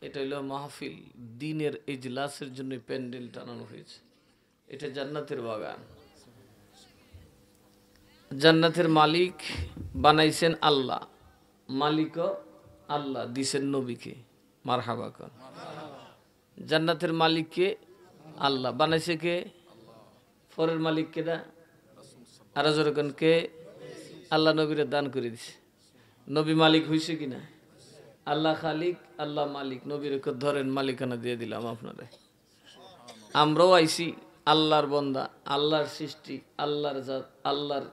এটা হলো মাহফিল, দিনের ইজলাসের জন্য প্যান্ডেল টানানো হয়েছে। এটা জান্নাতের বাগান। জান্নাতের মালিক বানাইছেন আল্লাহ, মালিকও আল্লাহ, দিছেন নবীকে। মারহাবা কর। জান্নাতের মালিককে আল্লাহ বানাইছে কে? পরের মালিক কেডা? আর যেরকম কে? আল্লাহ নবীরে দান করে দিছে। নবী মালিক হইছে কিনা? আল্লাহ খালিক, আল্লাহ মালিক। নবীর ধরেন, মালিকানা দিয়ে দিলাম আপনারে। আমরাও আইছি আল্লাহর বন্দা, আল্লাহর সৃষ্টি, আল্লাহর জাত, আল্লাহর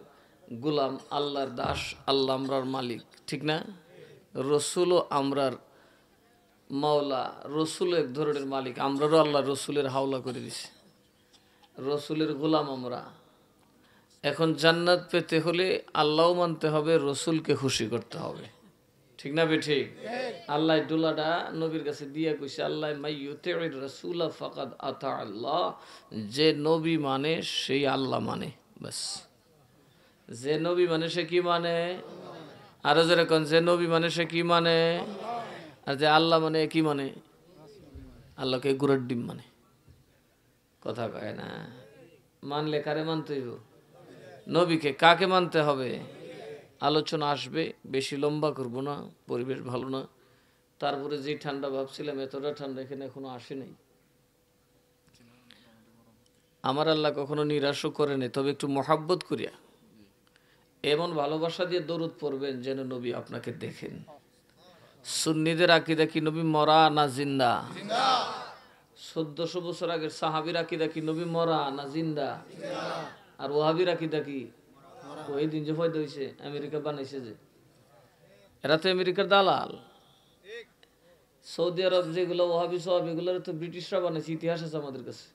গোলাম, আল্লাহর দাস। আল্লাহ আমরার মালিক, ঠিক না? রসুলও আমরার মাওলা, রসুল এক ধরনের মালিক। আমরারও আল্লাহ রসুলের হাওলা করে দিছে, রসুলের গোলাম আমরা। এখন জান্নাত পেতে হলে আল্লাহও মানতে হবে, রসুলকে খুশি করতে হবে, ঠিক না? ঠিক। আল্লাহ ডোলাটা নবীর কাছে দিয়ে কইছে, আল্লাহ মাইয়ুতির রাসূলা ফাকাদ আতা আল্লাহ। যে নবী মানে সেই আল্লাহ মানে, বাস। যে নবী মানে সে কি মানে? আরো যেরকম যে নবী মানে সে কি মানে? আর যে আল্লাহ মানে কি মানে? আল্লাহকে গুড়ার ডিম মানে। কথা কয় না। মানলে কারে মানতে হইব? নবীকে। কাকে মানতে হবে? আলোচনা আসবে, বেশি লম্বা করব না, পরিবেশ ভালো না। তারপরে যে ঠান্ডা ভাবছিলাম, এতটা ঠান্ডা এখানে এখনো আসে নাই। আমার আল্লাহ কখনো নিরাশও করে নেই, তবে একটু মহাব্বত করিয়া এমন ভালোবাসা দিয়ে দরুদ পড়বেন যেন নবী আপনাকে দেখেন। সুন্নিদের আকীদা কি নবী মরা না জিন্দা? 1400 বছর আগের সাহাবীর আকীদা কি নবী মরা না জিন্দা? আর ওয়াহাবীর আকীদা কি? ওই দিন যে ফয়দা হইছে, আমেরিকা বানাইছে যে, এরা তো আমেরিকার দালাল। সৌদি আরব যেগুলো ওয়াহাবি সোহাবি, এগুলো তো ব্রিটিশরা বানাইছে, ইতিহাস আছে আমাদের কাছে।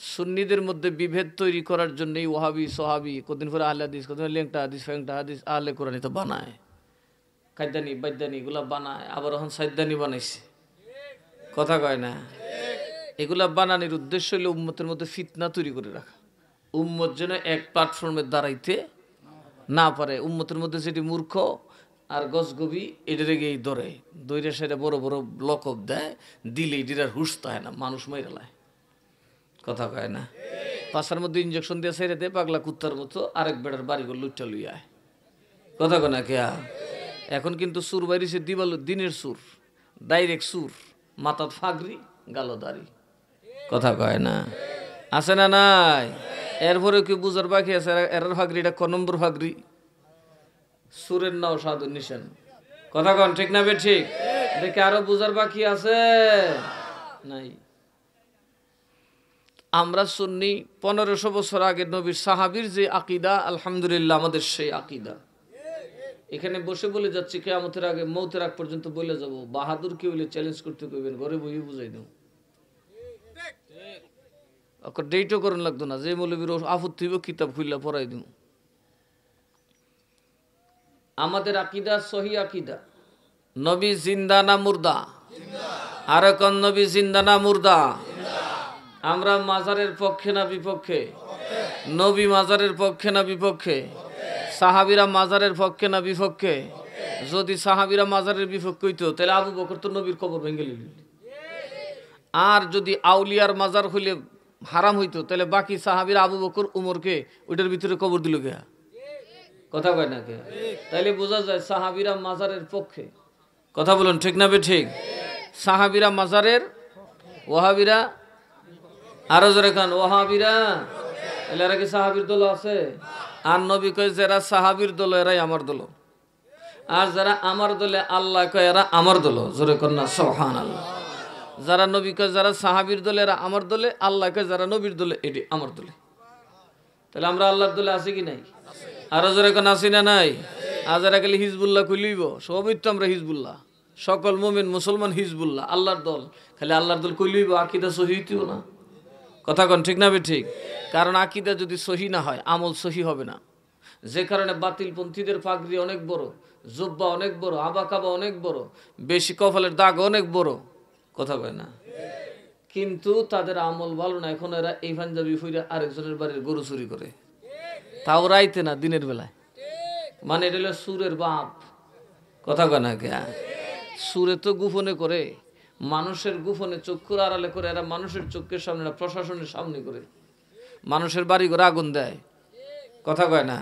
সুন্নিদের মধ্যে বিভেদ তৈরি করার জন্যই ওয়াহাবি সোহাবি, কদিন পরে আহলে হাদিস, কদিন লেংটা হাদিস, ফ্যাংটা হাদিস, আহলে কোরআনি তো বানায়, কায়দানি বাইদানি এগুলা বানায়। আবার এখন সাইদানি বানাইছে, কথা কয় না? এগুলা বানানোর উদ্দেশ্য হলো উম্মতের মধ্যে ফিতনা তৈরি করে রাখা। উম্মত যেন এক প্ল্যাটফর্মে দাঁড়াইতে না পারে। উম্মতের মধ্যে যেটি মূর্খ আর গজগবি, এটারে গিয়ে ধরে দৈরে সেটা বড় বড় লকব দেয়, দিলে এটির আর হুশ হয় না, মানুষ মাইরা লায়, কথা কয় না? পাশার মধ্যে ইঞ্জেকশন দিয়ে ছেড়ে দেয় পাগলা কুত্তার মতো, আরেক বেড়ার বাড়ি করে লুটটা লুইয়া, কথা কয় না কে? এখন কিন্তু সুর বাইরেছে দিনের সুর, ডাইরেক্ট সুর, মাথাত ফাগরি, গালো দাড়ি, কথা কয় না? আছে না নাই? এরপরে কি বুঝার বাকি আছে? এর ফাগরি এটা ক নম্বর ফাগরি? সুরের নাও সাধু নিশান, কথা কন, ঠিক না? ঠিক। দেখে আরো বুঝার বাকি আছে নাই? আমরা সুন্নি 1500 বছর আগে নবীর সাহাবীর যে আকীদা, আলহামদুলিল্লাহ আমাদের সেই আকীদা। এখানে বসে বলে যাচ্ছি, কিয়ামতের আগে, মৌতের আগ পর্যন্ত বলে যাব। বাহাদুর কি হইলে চ্যালেঞ্জ করতে কইবেন, ঘরে বই বুঝাই দেব। ডেটও করেন লাগতো না, যে মৌলবীর আপত্তি হইব কিতাব খুললা পড়াই দিব। আমাদের আকীদা সহি আকীদা। নবী জিন্দা না মুর্দা? আর কোন নবী জিন্দা না মুর্দা? আমরা মাজারের পক্ষে না বিপক্ষে? নবী মাজারের পক্ষে না বিপক্ষে? সাহাবীরা মাজারের পক্ষে না বিপক্ষে? যদি সাহাবীরা মাজারের বিপক্ষে হইতো, তাহলে আবু বকর তো নবীর কবর ভেঙে নিল। আর যদি আউলিয়ার মাজার হইলে হারাম হইতো, তাহলে বাকি সাহাবীরা আবু বকর উমরকে ওইটার ভিতরে কবর দিল কে? কথা কয় না কে? তাইলে বোঝা যায় সাহাবীরা মাজারের পক্ষে, কথা বলুন, ঠিক না? ঠিক। সাহাবীরা মাজারের, ওয়াহাবীরা, আরো জোরে খান, ওয়াহাবীরা। এরা কি সাহাবীর দল আছে? আর নবী কয় যারা সাহাবীর দল এরাই আমার দল, আর যারা আমার দলে, আল্লাহ কয় এরা আমার দল, জোরে কর না সুবহানাল্লাহ। যারা নবী কয় যারা সাহাবীর দলে এরা আমার দলে, আল্লাহ কয় যারা নবীর দলে এটি আমার দলে। তাহলে আমরা আল্লাহর দলে আছি কি নাই? আরো জোরে কোন আছি না নাই? আজারা খালি হিজবুল্লাহ কইলইব, সবই তো আমরা হিজবুল্লাহ, সকল মুমিন মুসলমান হিজবুল্লাহ, আল্লাহর দল। খালি আল্লাহর দল কইলইব, আকীদা সহিহ হইতো না, কথা কোন, ঠিক না? ঠিক। কারণ আকীদা যদি সহি না হয়, আমল সহি হবে না। যে কারণে বাতিলপন্থীদের পাগড়ি অনেক বড়, জুব্বা অনেক বড়, আবাকাবা অনেক বড়, বেশি কপালের দাগ অনেক বড়, কথা কয় না? কিন্তু তাদের আমল ভালো না। এখন এরা এই পাঞ্জাবি ফুইরা আরেকজনের বাড়ির গরু চুরি করে, তাও রাইতে না, দিনের বেলায়। মানে এটা হলো সুরের বাপ, কথা কয় না কে? সুরে তো গোপনে করে, মানুষের গোপনে চক্ষুর আড়ালে করে, এরা মানুষের চোখের সামনে না, প্রশাসনের সামনে করে মানুষের বাড়ি করে আগুন দেয়। কথা কয় না?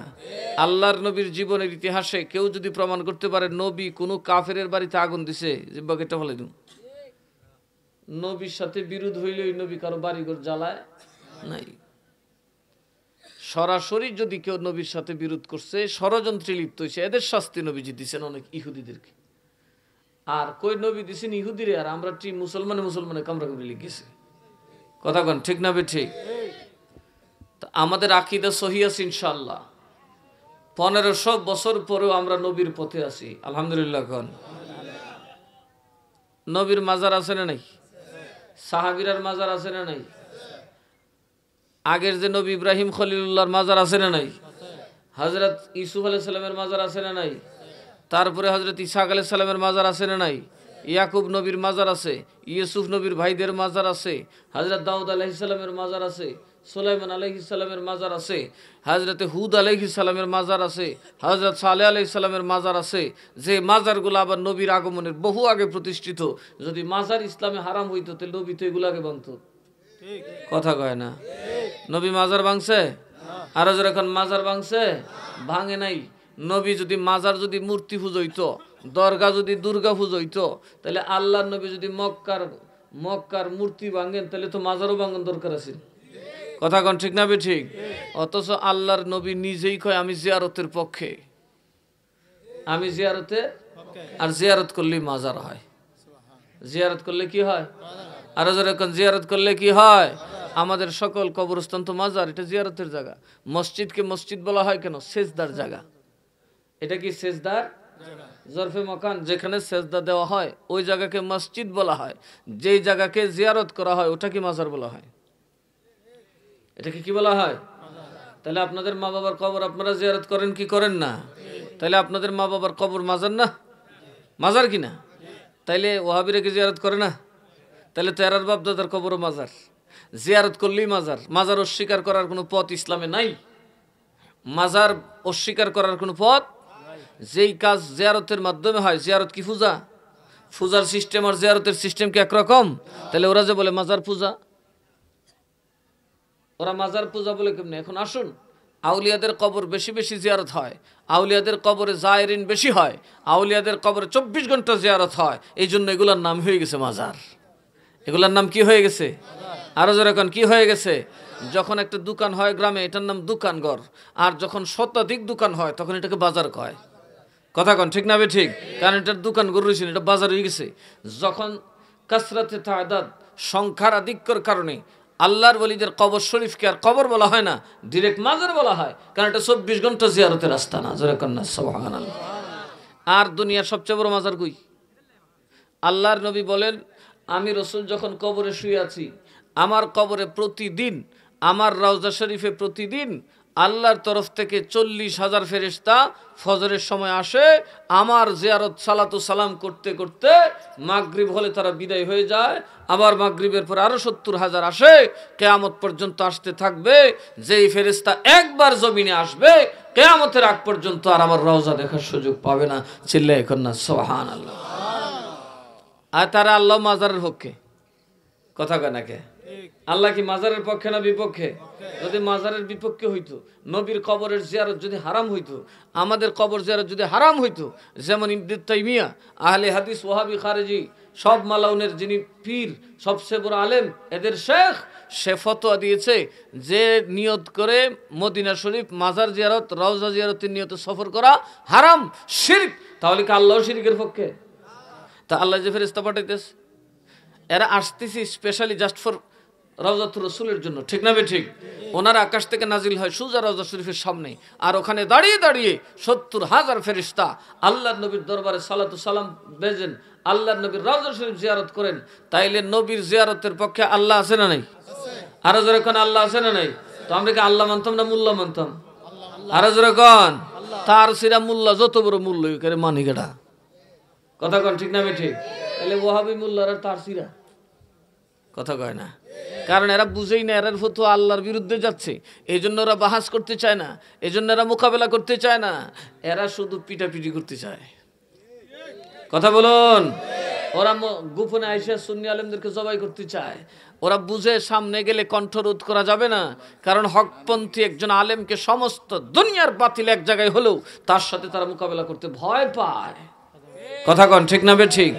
আল্লাহর নবীর জীবনের ইতিহাসে কেউ যদি প্রমাণ করতে পারে নবী কোনো কাফেরের বাড়িতে আগুন দিছে, যে বাকিটা বলে দিন, নবীর সাথে বিরোধ হইলে ওই নবী কারো বাড়িঘর জ্বালায় নাই। সরাসরি যদি কেউ নবীর সাথে বিরোধ করছে, ষড়যন্ত্রে লিপ্ত হয়েছে, এদের শাস্তি নবীজি দিচ্ছেন অনেক ইহুদিদেরকে। আর কই নবী দিচ্ছেন ইহুদিরে, আর আমরা মুসলমানে কামড়াকামড়ি লিখেছি। কথা কন ঠিক না বে ঠিক? আমাদের আকীদা সহি আছে ইনশাআল্লাহ। 1500 বছর পরেও আমরা নবীর পথে আছি আলহামদুলিল্লাহ। কন নবীর মাজার আছে না নাই? সাহাবীরার মাজার আছে না নাই? আগের যে নবী ইব্রাহিম খলিলুল্লাহর মাজার আছে না নাই? হযরত ইউসুফ আলাইহিস সালামের মাজার আছে না নাই? তারপরে হযরত ইসহাক আলাইহিস সালামের মাজার আছে না নাই? ইয়াকুব নবীর মাজার আছে, ইউসুফ নবীর ভাইদের মাজার আছে, হযরত দাউদ আলাইহিস সালামের মাজার আছে, সুলাইমান আলাইহিস সালামের মাজার আছে, হযরত হুদ আলাইহিস সালামের মাজার আছে, হযরত সালেহ আলাইহিস সালামের মাজার আছে। যে মাজারগুলো আবার নবীর আগমনের বহু আগে প্রতিষ্ঠিত। যদি মাজার ইসলামে হারাম হইতো তাহলে নবী তো এগুলো আগে ভাঙতো। কথা কয় না? নবী মাজার ভাঙছে? আর যারা এখন মাজার ভাঙছে? ভাঙে নাই। নবী যদি মাজার যদি মূর্তি পূজইতো, দরগা যদি দুর্গা পূজইতো, তাহলে আল্লাহর নবী যদি মক্কার মূর্তি ভাঙেন, তাহলে তো মাজারও ভাঙন দরকার আছে। কথা কন ঠিক না বে ঠিক? অথচ আল্লাহর নবী নিজেই কয় আমি জিয়ারতের পক্ষে, আমি জিয়ারতে, আর জিয়ারত করলেই মাজার হয়। জিয়ারত করলে কি হয়? আর যখন জিয়ারত করলে কি হয়? আমাদের সকল কবরস্থান তো মাজার, এটা জিয়ারতের জায়গা। মসজিদকে মসজিদ বলা হয় কেন? সেজদার জায়গা। এটা কি সেজদার জরফে মাকান, যেখানে সেজদা দেওয়া হয় ওই জায়গাকে মসজিদ বলা হয়। যেই জায়গাকে জিয়ারত করা হয় ওটাকে মাজার বলা হয়। এটাকে কি বলা হয়? তাহলে আপনাদের মা বাবার কবর আপনারা জিয়ারত করেন কি করেন না? তাহলে আপনাদের মা বাবার কবর মাজার না? মাজার কি না? তাইলে ওয়াহাবিরা কি জিয়ারত করে না? তাহলে তেরার বাপ দাদার কবরও মাজার। জিয়ারত করলেই মাজার। মাজার অস্বীকার করার কোনো পথ ইসলামে নাই। মাজার অস্বীকার করার কোনো পথ, যেই কাজ জিয়ারতের মাধ্যমে হয়। জিয়ারত কি পূজা? পূজার সিস্টেম আর জিয়ারতের সিস্টেম কি একরকম? তাহলে ওরা যে বলে মাজার পূজা, ওরা মাজার পূজা বলে কেমনে? এখন আসুন, আউলিয়াদের কবর বেশি বেশি জিয়ারত হয়, আউলিয়াদের কবরে জায়রিন বেশি হয়, আউলিয়াদের কবরে 24 ঘন্টা জিয়ারত হয়। এই জন্য এগুলার নাম হয়ে গেছে মাজার। এগুলার নাম কি হয়ে গেছে? আরো জোরে এখন কি হয়ে গেছে? যখন একটা দোকান হয় গ্রামে, এটার নাম দোকানঘর। আর যখন শতাধিক দোকান হয় তখন এটাকে বাজার কয়। কথা কন ঠিক না বে ঠিক? কারণ এটার দোকানঘর রয়েছে, এটা বাজার হয়ে গেছে। যখন কাসরাতে তাদাদ, সংখ্যার আধিক্যর কারণে আল্লাহর ওলিদের কবর শরীফকে আর কবর বলা হয় না, ডিরেক্ট মাজার বলা হয়। কারণ এটা 24 ঘন্টা জিয়ারতের রাস্তা না। জোরে কন্যা সুবহানাল্লাহ। আর দুনিয়ার সবচেয়ে বড় মাজার কই? আল্লাহর নবী বলেন, আমি রসুল যখন কবরে শুয়ে আছি, আমার কবরে প্রতিদিন, আমার রওজা শরীফে প্রতিদিন আল্লাহর তরফ থেকে 40,000 ফেরেশতা ফজরের সময় আসে। আমার জিয়ারত সালাতু সালাম করতে করতে মাগরিব হলে তারা বিদায় হয়ে যায়। আবার মাগরিবের পর আরো 70,000 আসে, কিয়ামত পর্যন্ত আসতে থাকবে। যেই ফেরেশতা একবার জমিনে আসবে, কিয়ামতের আগ পর্যন্ত আর আমার রওজা দেখার সুযোগ পাবে না। চিল্লায়ে এখন না সুবহানাল্লাহ। আর তারা আল্লাহ মাজারের পক্ষে। কথা কয় না কে? আল্লাহ কি মাজারের পক্ষে না বিপক্ষে? যদি মাজারের বিপক্ষে হইতো, নবীর কবরের জিয়ারত যদি হারাম হইতো, আমাদের কবর জিয়ারত যদি হারাম হইতো, যেমন ইবনে তাইমিয়া, আহলে হাদিস, ওয়াহাবি, খারেজি, সব মালাউনের যিনি পীর, সবচেয়ে বড় আলেম, এদের শেখ, সে ফতোয়া দিয়েছে যে নিয়ত করে মদিনা শরীফ মাজার জিয়ারত, রওজা জিয়ারতের নিয়তে সফর করা হারাম, শিরক। তাহলে কি আল্লাহ শিরকের পক্ষে? তা আল্লাহ যে ফেরেশতা পাঠাইতেছে, এরা আসতেছি স্পেশালি জাস্ট ফর রওজাতুর রাসূলের জন্য, ঠিক না বে ঠিক? ওনারা আকাশ থেকে নাজিল হয় সুজা রওজা শরীফের সামনে, আর ওখানে দাঁড়িয়ে দাঁড়িয়ে 70,000 ফেরেশতা আল্লাহর নবীর দরবারে সালাতু সালাম বেজেন, আল্লাহর নবীর রওজা শরীফ জিয়ারত করেন। তাইলে নবীর জিয়ারতের পক্ষে আল্লাহ আছে না নাই? আরো জোরে কোন আল্লাহ আছে না নাই? তো আমরা কি আল্লাহ মানতাম না মুল্লা মানতাম? আরো জোরে কোন। তার সিরা মুল্লা যত বড় মূল্য করে মানি কেডা? কথা কন ঠিক না বে ঠিক? তাহলে ওয়াহাবি মুল্লার আর তার সিরা কথা কয় না। কারণ এরা বুঝেই না, এরা ফতোয়া আল্লাহর বিরুদ্ধে যাচ্ছে। এই জন্য ওরা বাহাস করতে চায় না, এই জন্য এরা মোকাবেলা করতে চায় না, এরা শুধু পিটাপিটি করতে চায়। কথা বলুন। ওরা গোপনে আইসা সুন্নি আলেমদেরকে জবাই করতে চায়। ওরা বুঝে সামনে গেলে কণ্ঠরোধ করা যাবে না, কারণ হকপন্থী একজন আলেমকে সমস্ত দুনিয়ার বাতিল এক জায়গায় হলেও তার সাথে তারা মোকাবেলা করতে ভয় পায়। কথা কন ঠিক না ঠিক?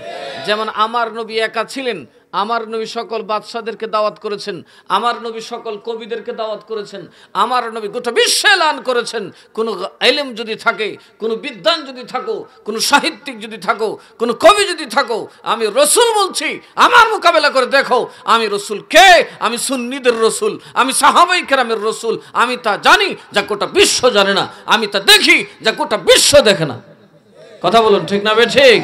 যেমন আমার নবী একা ছিলেন, আমার নবী সকল বাদশাদেরকে দাওয়াত করেছেন, আমার নবী সকল কবিদেরকে দাওয়াত করেছেন, আমার নবী গোটা বিশ্বে এলান করেছেন, কোন ইলম যদি থাকে, কোন বিদ্বান যদি থাকো, কোন সাহিত্যিক যদি থাকো, কোন কবি যদি থাকো, আমি রসুল বলছি, আমার মোকাবেলা করে দেখো আমি রসুল কে। আমি সুন্নিদের রসুল, আমি সাহাবাই কেরামের রসুল। আমি তা জানি যা গোটা বিশ্ব জানে না, আমি তা দেখি যা গোটা বিশ্ব দেখে না। কথা বলুন ঠিক না ঠিক?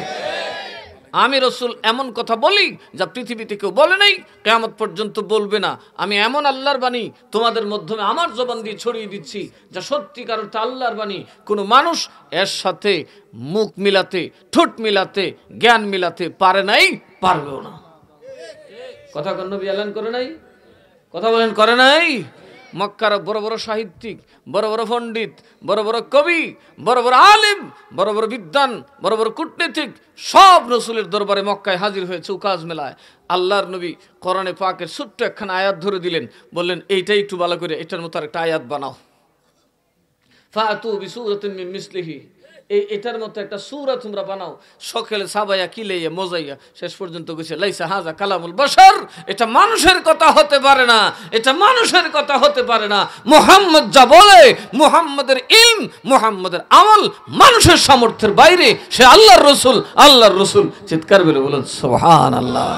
আমি রসুল এমন কথা বলি যা পৃথিবীতে কেউ বলে নাই, কিয়ামত পর্যন্ত বলবে না। আমি এমন আল্লাহর বাণী তোমাদের মাধ্যমে আমার জবান দিয়ে ছড়িয়ে দিচ্ছি যা সত্যিকার অর্থে আল্লাহর বাণী। কোনো মানুষ এর সাথে মুখ মিলাতে, ঠোঁট মিলাতে, জ্ঞান মিলাতে পারে নাই, পারবেও না। কথা কোন নবী এলান করে নাই? কথা বলেন করে নাই? মক্কার বড় বড় সাহিত্যিক, বড় বড় পণ্ডিত, বড় বড় কবি, বড় বড় আলেম, বড় বড় বিদ্বান, বড় বড় কূটনীতিক সব রসুলের দরবারে মক্কায় হাজির হয়েছে উকাজ মেলায়। আল্লাহর নবী কোরআনে পাকের ছোট্ট একখানা আয়াত ধরে দিলেন, বললেন এইটাই একটু ভালো করে এটার মতো একটা আয়াত বানাও। ফাতু বিসূরাতিন মিন মিসলিহি, এটার মতো একটা সূরা তোমরা বানাও। সকালে সাবাইয়া কিলাইয়া মজাইয়া শেষ পর্যন্ত কইছে লাইসা হাযা কালামুল বাশার, এটা মানুষের কথা হতে পারে না, এটা মানুষের কথা হতে পারে না। মুহাম্মদ যা বলে, মুহাম্মাদের ইলম, মুহাম্মাদের আমল মানুষের সামর্থ্যের বাইরে। সে আল্লাহর রাসূল, আল্লাহর রাসূল। চিৎকার করে বলুন সুবহানাল্লাহ।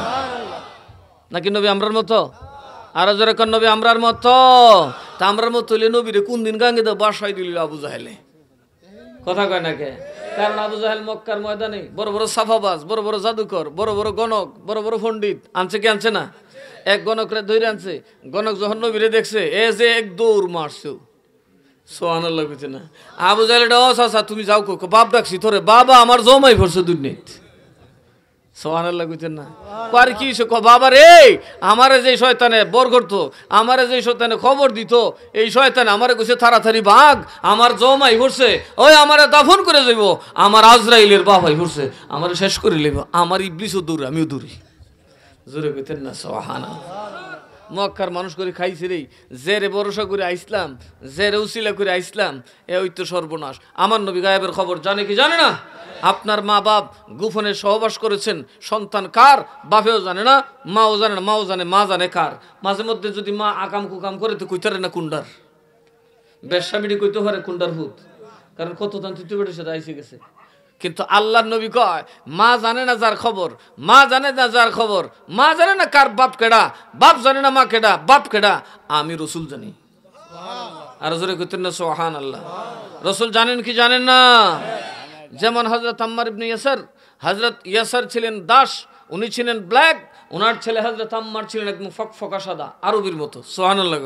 নাকি নবী আমরার মতো? আর যারা কোন নবী আমরার মতো? তা আমরার মতো হইলে নবীরে কোন দিন গাঙ্গে দাও বাসায় দিল আবু জাহেলে। কথা কয় না কে? কারণ আবু জাহেল মক্কার ময়দানে বড় বড় সাফাবাজ, বড় বড় জাদুকর, বড় বড় গণক, বড় বড় পণ্ডিত আনছে কি আনছে না? এক গণকরে ধরে আনছে। গণক যখন নবীরে দেখছে, এ যে এক দৌড় মারছো। সুবহানাল্লাহ কইছে না? আবু জাহেল এটা চাচা তুমি যাও কো, বাপ ডাকছি তোরে, বাবা আমার জমাই পড়ছে দুর্নীত। সুবহানাল্লাহ কইতেন না? আর কি বাবা রে, আমারে যে শয়তানে বর করতো, আমারে যে শয়তানে খবর দিত, এই শয়তান আমারে কইছে তাড়াতাড়ি ভাগ, আমার জমাই পড়ছে, ওই আমারে দাফন করে যাইব, আমার আজরাইলের বাবাই পড়ছে, আমারে শেষ করে লইব। আমার ইবলিসও দূরে, আমিও দূরে। জোরে কইতেন না সুবহানাল্লাহ? মক্কার মানুষ করে খাইছে রে, জেরে ভরসা করে আইসলাম, জেরে উসিলা করে আইসলাম, এ ওই তো সর্বনাশ। আমার নবী গায়েবের খবর জানে কি জানে না? আপনার মা বাপ গোপনে সহবাস করেছেন, সন্তান কার বাপেও জানে না, মাও জানে না, মাও জানে, মা জানে কার। মাঝে মধ্যে যদি মা আকাম কুকাম করে তো কইতারে না কুন্ডার বেশ্যামিডি কইতে পারে কুন্ডার ভূত, কারণ কত তৃতীয় বেটের সাথে আইসে গেছে। কিন্তু আল্লাহর নবী কয় মা জানে না যার খবর, মা জানে না যার খবর, মা জানে না কার বাপ কেডা, বাপ জানে না মা কেডা, বাপ কেডা, আমি রসুল জানি। আর জোরে কইতেন না সুবহানাল্লাহ? রসুল জানেন কি জানেন না? যেমন হযরত আম্মার ইবনে ইয়াসার, হযরত ইয়াসার ছিলেন দাস, উনি ছিলেন ব্ল্যাক, ওনার ছেলে হযরত আম্মার ছিলেন একদম ফকফকা সাদা, আরবির মতো। সুবহানাল্লাহ।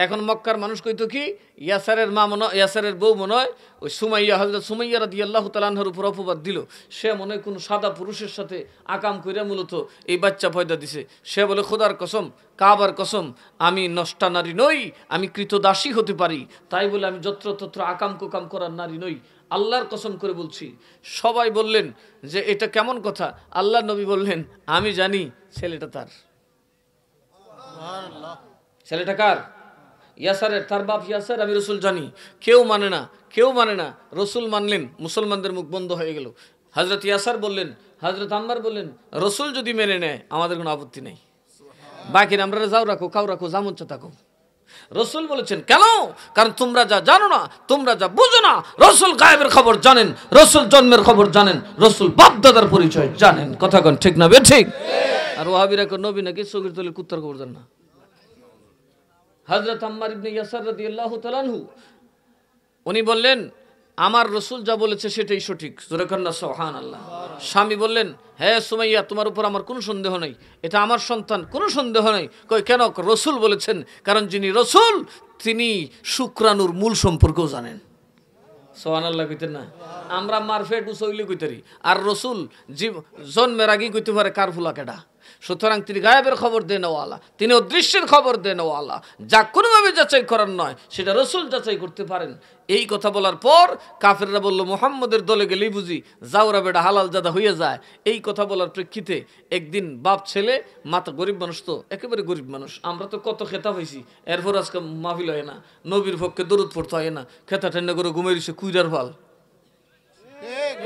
এখন মক্কার মানুষ কইতো কি ইয়াসারের মা মনে, ইয়াসারের বউ মনে হয় ওই সুমাইয়া, হযরত সুমাইয়া রাদিয়াল্লাহু তাআলা আনহার উপর অপবাদ দিল। সে মনে হয় কোনো সাদা পুরুষের সাথে আকাম কইরা মূলত এই বাচ্চা পয়দা দিছে। সে বলে খোদার কসম, কাবার কসম, আমি নষ্টা নারী নই, আমি কৃতদাসী হতে পারি, তাই বলে আমি যত্রতত্র আকাম কুকাম করার নারী নই। আল্লাহর কসম করে বলছি। সবাই বললেন যে এটা কেমন কথা? আল্লাহর নবী বললেন আমি জানি ছেলেটা তার। ছেলেটা কার? ইয়াসারের, তার বাপ ইয়াসার, আমি রসুল জানি। কেউ মানে না, কেউ মানে না। রসুল মানলেন, মুসলমানদের মুখ বন্ধ হয়ে গেল। হযরত ইয়াসার বললেন, হযরত আম্মার বললেন রসুল যদি মেনে নেয় আমাদের কোনো আপত্তি নেই, বাকি আমরা যাও রাখো, খাও রাখো, জামুন চা থাকো। রসুল বলেছেন কেন? কারণ তোমরা যা জানো না, তোমরা যা বুঝো না, রসুল গায়েবের খবর জানেন, রসুল জন্মের খবর জানেন, রসুল বাপ দাদার পরিচয় জানেন। কথা কোন ঠিক না? ঠিক। আর ওয়াহাবিরা কোন নবী নাকি চোখের তলে কুত্তার খবর জান না। হযরত আম্মার ইবনে ইয়াসার রাদিয়াল্লাহু তাআলা আনহু উনি বললেন আমার রসুল যা বলেছে সেটাই সঠিক। জোরে কন্না সুবহানাল্লাহ। স্বামী বললেন হ্যাঁ সুমাইয়া, তোমার উপর আমার কোনো সন্দেহ নেই, এটা আমার সন্তান, কোনো সন্দেহ নেই। কই কেন? রসুল বলেছেন, কারণ যিনি রসুল তিনি শুক্রাণুর মূল সম্পর্কও জানেন। সুবহানাল্লাহ কইতেন না? আমরা মারফেট উসইলে কইতারি, আর রসুল জন্মের আগেই কইতে পারে কার ফুলা কেডা, সুতরাং তিনি গায়েবের খবর দেনওয়ালা, তিনি অদৃশ্যের খবর দেনওয়ালা। যা কোনোভাবে যাচাই করার নয় সেটা রসুল যাচাই করতে পারেন। এই কথা বলার পর কাফেররা বলল, মুহাম্মদের দলে গেলেই বুঝি জাউরা বেটা হালাল জাদা হয়ে যায়। এই কথা বলার প্রেক্ষিতে একদিন বাপ ছেলে, মাতা গরিব মানুষ, তো একেবারে গরিব মানুষ, আমরা তো কত খেতা হয়েছি, এরপর আজকে মাহফিল হয় না, নবীর পক্ষে দরুদ পড়তে হয় না, খেতা ঠান্ডা করে ঘুমিয়ে দিছে কুইরার ফল।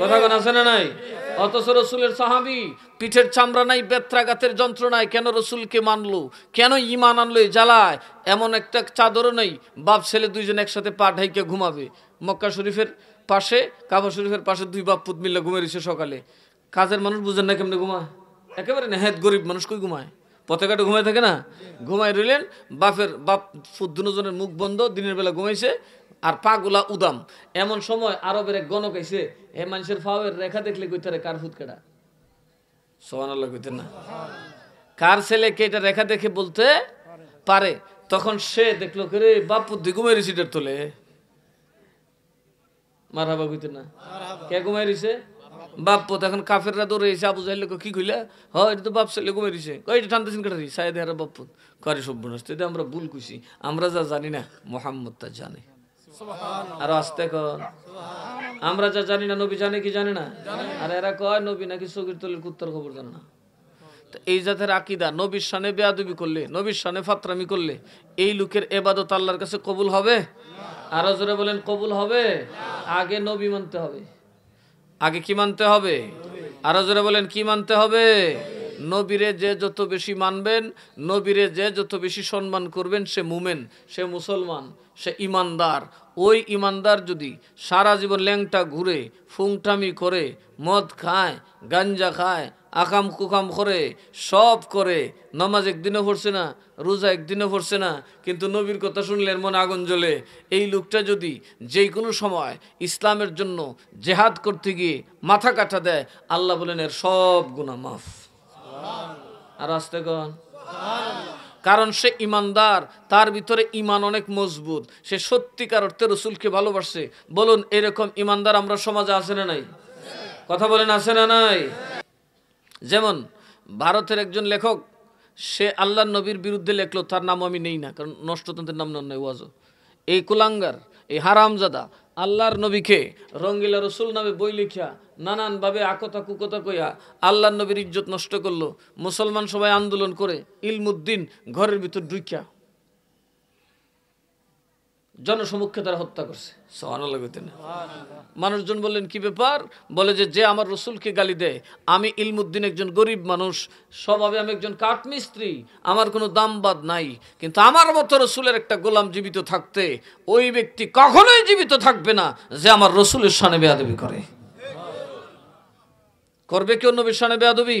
কথা কোন আছে না নাই? অথচ রসুলের সাহাবী, পিঠের চামড়া নাই, বেত্রাঘাতের যন্ত্রণায় কেন রসুলকে মানলো, কেন ঈমান আনলো জ্বালায়, এমন একটা চাদরও নেই। বাপ ছেলে দুইজন একসাথে পা ঢাইকে ঘুমাবে। মক্কা শরীফের পাশে, কাবা শরীফের পাশে দুই বাপ পুত মিল্লা ঘুমিয়ে দিছে সকালে। কাজের মানুষ বুঝেন না কেমনে ঘুমায়, একেবারে নেহাত গরিব মানুষ কই ঘুমায়, পথে ঘাটে ঘুমায় থাকে না, ঘুমায় রইলেন। বাপ পুত দুজনের মুখ বন্ধ, দিনের বেলা ঘুমাইছে আর পাগুলা উদাম। এমন সময় আরবের এক গণক আইছে, এ মানুষের ফাওয়ের রেখা দেখলে কইতারে কার ফুট কেডা, সুবহানাল্লাহ কইতেন না, কার ছেলে কে এটা রেখা দেখে বলতে পারে। তখন সে দেখলো রে বাপ পুত্তি ঘুমাই রইছে এটার তোলে, মারহাবা কইতেন না, কে ঘুমাই রইছে? বাপ পুত। এখন কাফেররা দৌড়ে এসে আবু জাহেল কি কইলা, হ এটা তো বাপ ছেলে ঘুমাই রইছে, কই এটা টানতেছেন কেটে সাইদ হারা বাপ পুত করে সব বনস। এটা আমরা ভুল কইছি, আমরা যা জানি না মুহাম্মদ তা জানে। আর আস্তে কর, আমরা যা জানি না নবী জানে কি জানে না? আর এরা কয় নবী নাকি চোখের তলের কুত্তার খবর জানে না। তো এই জাতের আকীদা, নবীর শানে বেয়াদবি করলে, নবীর শানে ফাতরামি করলে এই লোকের ইবাদত আল্লাহর কাছে কবুল হবে? আরো জোরে বলেন কবুল হবে? আগে নবী মানতে হবে। আগে কি মানতে হবে? আরো জোরে বলেন কি মানতে হবে? নবীরে যে যত বেশি মানবেন, নবীরে যে যত বেশি সম্মান করবেন, সে মুমেন, সে মুসলমান, সে ইমানদার। ওই ইমানদার যদি সারা জীবন ল্যাংটা ঘুরে, ফুংটামি করে, মদ খায়, গাঞ্জা খায়, আকাম কুকাম করে, সব করে, নামাজ একদিনও পড়ছে না, রোজা একদিনও পড়ছে না, কিন্তু নবীর কথা শুনলে এর মনে আগুন জ্বলে, এই লোকটা যদি যেই কোনো সময় ইসলামের জন্য জেহাদ করতে গিয়ে মাথা কাটা দেয়, আল্লাহ বলেন এর সব গুনাহ মাফ। আর আস্তে কন, কারণ সে ইমানদার, তার ভিতরে ইমান অনেক মজবুত, সে সত্যিকার অর্থে রসুলকে ভালোবাসে। বলুন এরকম ইমানদার আমরা সমাজে আছে না নাই? কথা বলেন আছে না নাই? যেমন ভারতের একজন লেখক, সে আল্লাহর নবীর বিরুদ্ধে লেখলো, তার নাম আমি নেই না কারণ নষ্টতন্ত্রের নাম নয় ওয়াজও। এই কুলাঙ্গার, এই হারামজাদা আল্লাহর নবীকে রঙ্গিলা রসুল নামে বই লিখিয়া নানানভাবে আকতা কুকতা কইয়া আল্লাহর নবীর ইজ্জত নষ্ট করলো। মুসলমান সবাই আন্দোলন করে ইলমুদ্দিন ঘরের ভিতর ঢুকিয়া জনসমক্ষে তারা হত্যা করছে। সুবহানাল্লাহ কইতেন না? মানুষজন বললেন কি ব্যাপার? বলে যে আমার রসুলকে গালি দেয়, আমি ইলমুদ্দিন একজন গরিব মানুষ, স্বভাবে আমি একজন কাঠমিস্ত্রি, আমার কোনো দামবাদ নাই, কিন্তু আমার মতো রসুলের একটা গোলাম জীবিত থাকতে ওই ব্যক্তি কখনোই জীবিত থাকবে না যে আমার রসুলের শানে বেয়াদবি করে। করবে কেউ নবীর শানে বেয়াদবি?